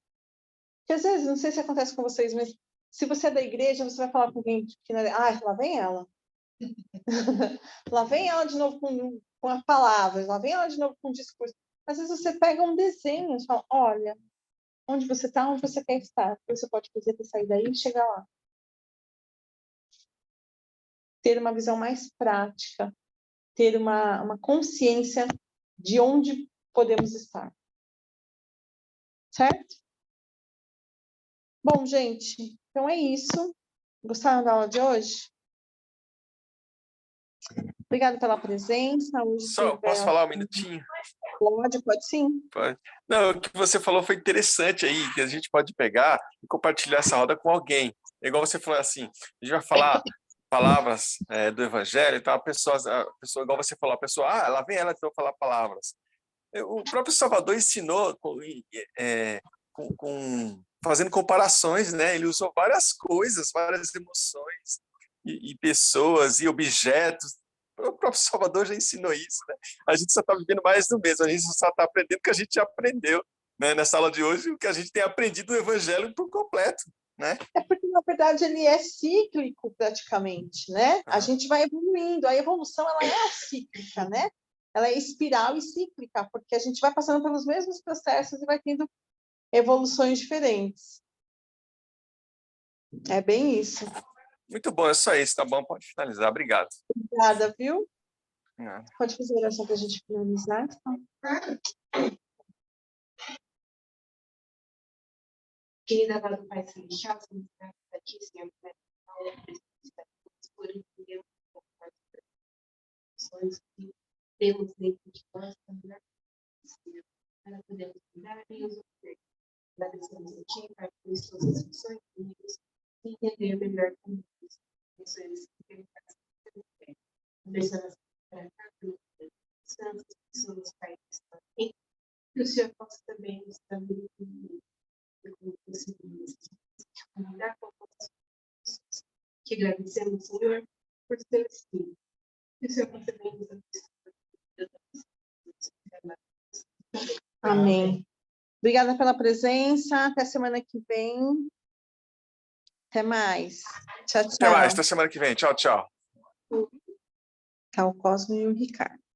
S1: Que às vezes, não sei se acontece com vocês, mas se você é da igreja, você vai falar com alguém que não é... lá vem ela. Lá vem ela de novo com as palavras, lá vem ela de novo com o discurso. Às vezes você pega um desenho e fala, olha, onde você está, onde você quer estar. O que você pode fazer para sair daí e chegar lá. Ter uma visão mais prática, ter uma consciência de onde podemos estar. Certo? Bom, gente, então é isso. Gostaram da aula de hoje? Obrigada pela presença. Hoje
S4: Só posso falar um minutinho?
S1: Pode sim.
S4: Pode. Não, o que você falou foi interessante aí, que a gente pode pegar e compartilhar essa roda com alguém. Igual você falou assim, a gente vai falar palavras do evangelho, então a pessoa, igual você falou, a pessoa, lá vem ela, então falar palavras. O próprio Salvador ensinou fazendo comparações, né? Ele usou várias coisas, várias emoções e pessoas e objetos. O próprio Salvador já ensinou isso, né? A gente só está vivendo mais do mesmo, a gente só está aprendendo o que a gente já aprendeu, né? Nessa aula de hoje, o que a gente tem aprendido do Evangelho por completo, né?
S1: É porque, na verdade, ele é cíclico praticamente, né? A gente vai evoluindo, a evolução ela é cíclica, né? Ela é espiral e cíclica, porque a gente vai passando pelos mesmos processos e vai tendo evoluções diferentes. É bem isso.
S4: Muito bom, é só isso, tá bom? Pode finalizar, obrigado.
S1: Obrigada, viu?
S4: Não.
S1: Pode fazer a oração para a gente finalizar?
S2: Querida amado Pai Celestial, estamos aqui, Senhor, por entender um pouco mais das que temos dentro de nós, também, para podermos cuidar e usufruir. Agradecemos a Ti, Pai, por suas instruções e entender melhor como isso. Isso é isso que temos que fazer. Deixando para cá, tantas pessoas, Pai, que estão aqui, que o Senhor possa também nos dar como conseguimos lidar com as pessoas. Que agradecemos, Senhor, por seu Espírito. Que o Senhor também nos abençoe.
S1: Amém. Obrigada pela presença. Até semana que vem. Até mais. Tchau, tchau.
S4: Até mais, até semana que vem. Tchau, tchau.
S1: Tá o Cosmo e o Ricardo.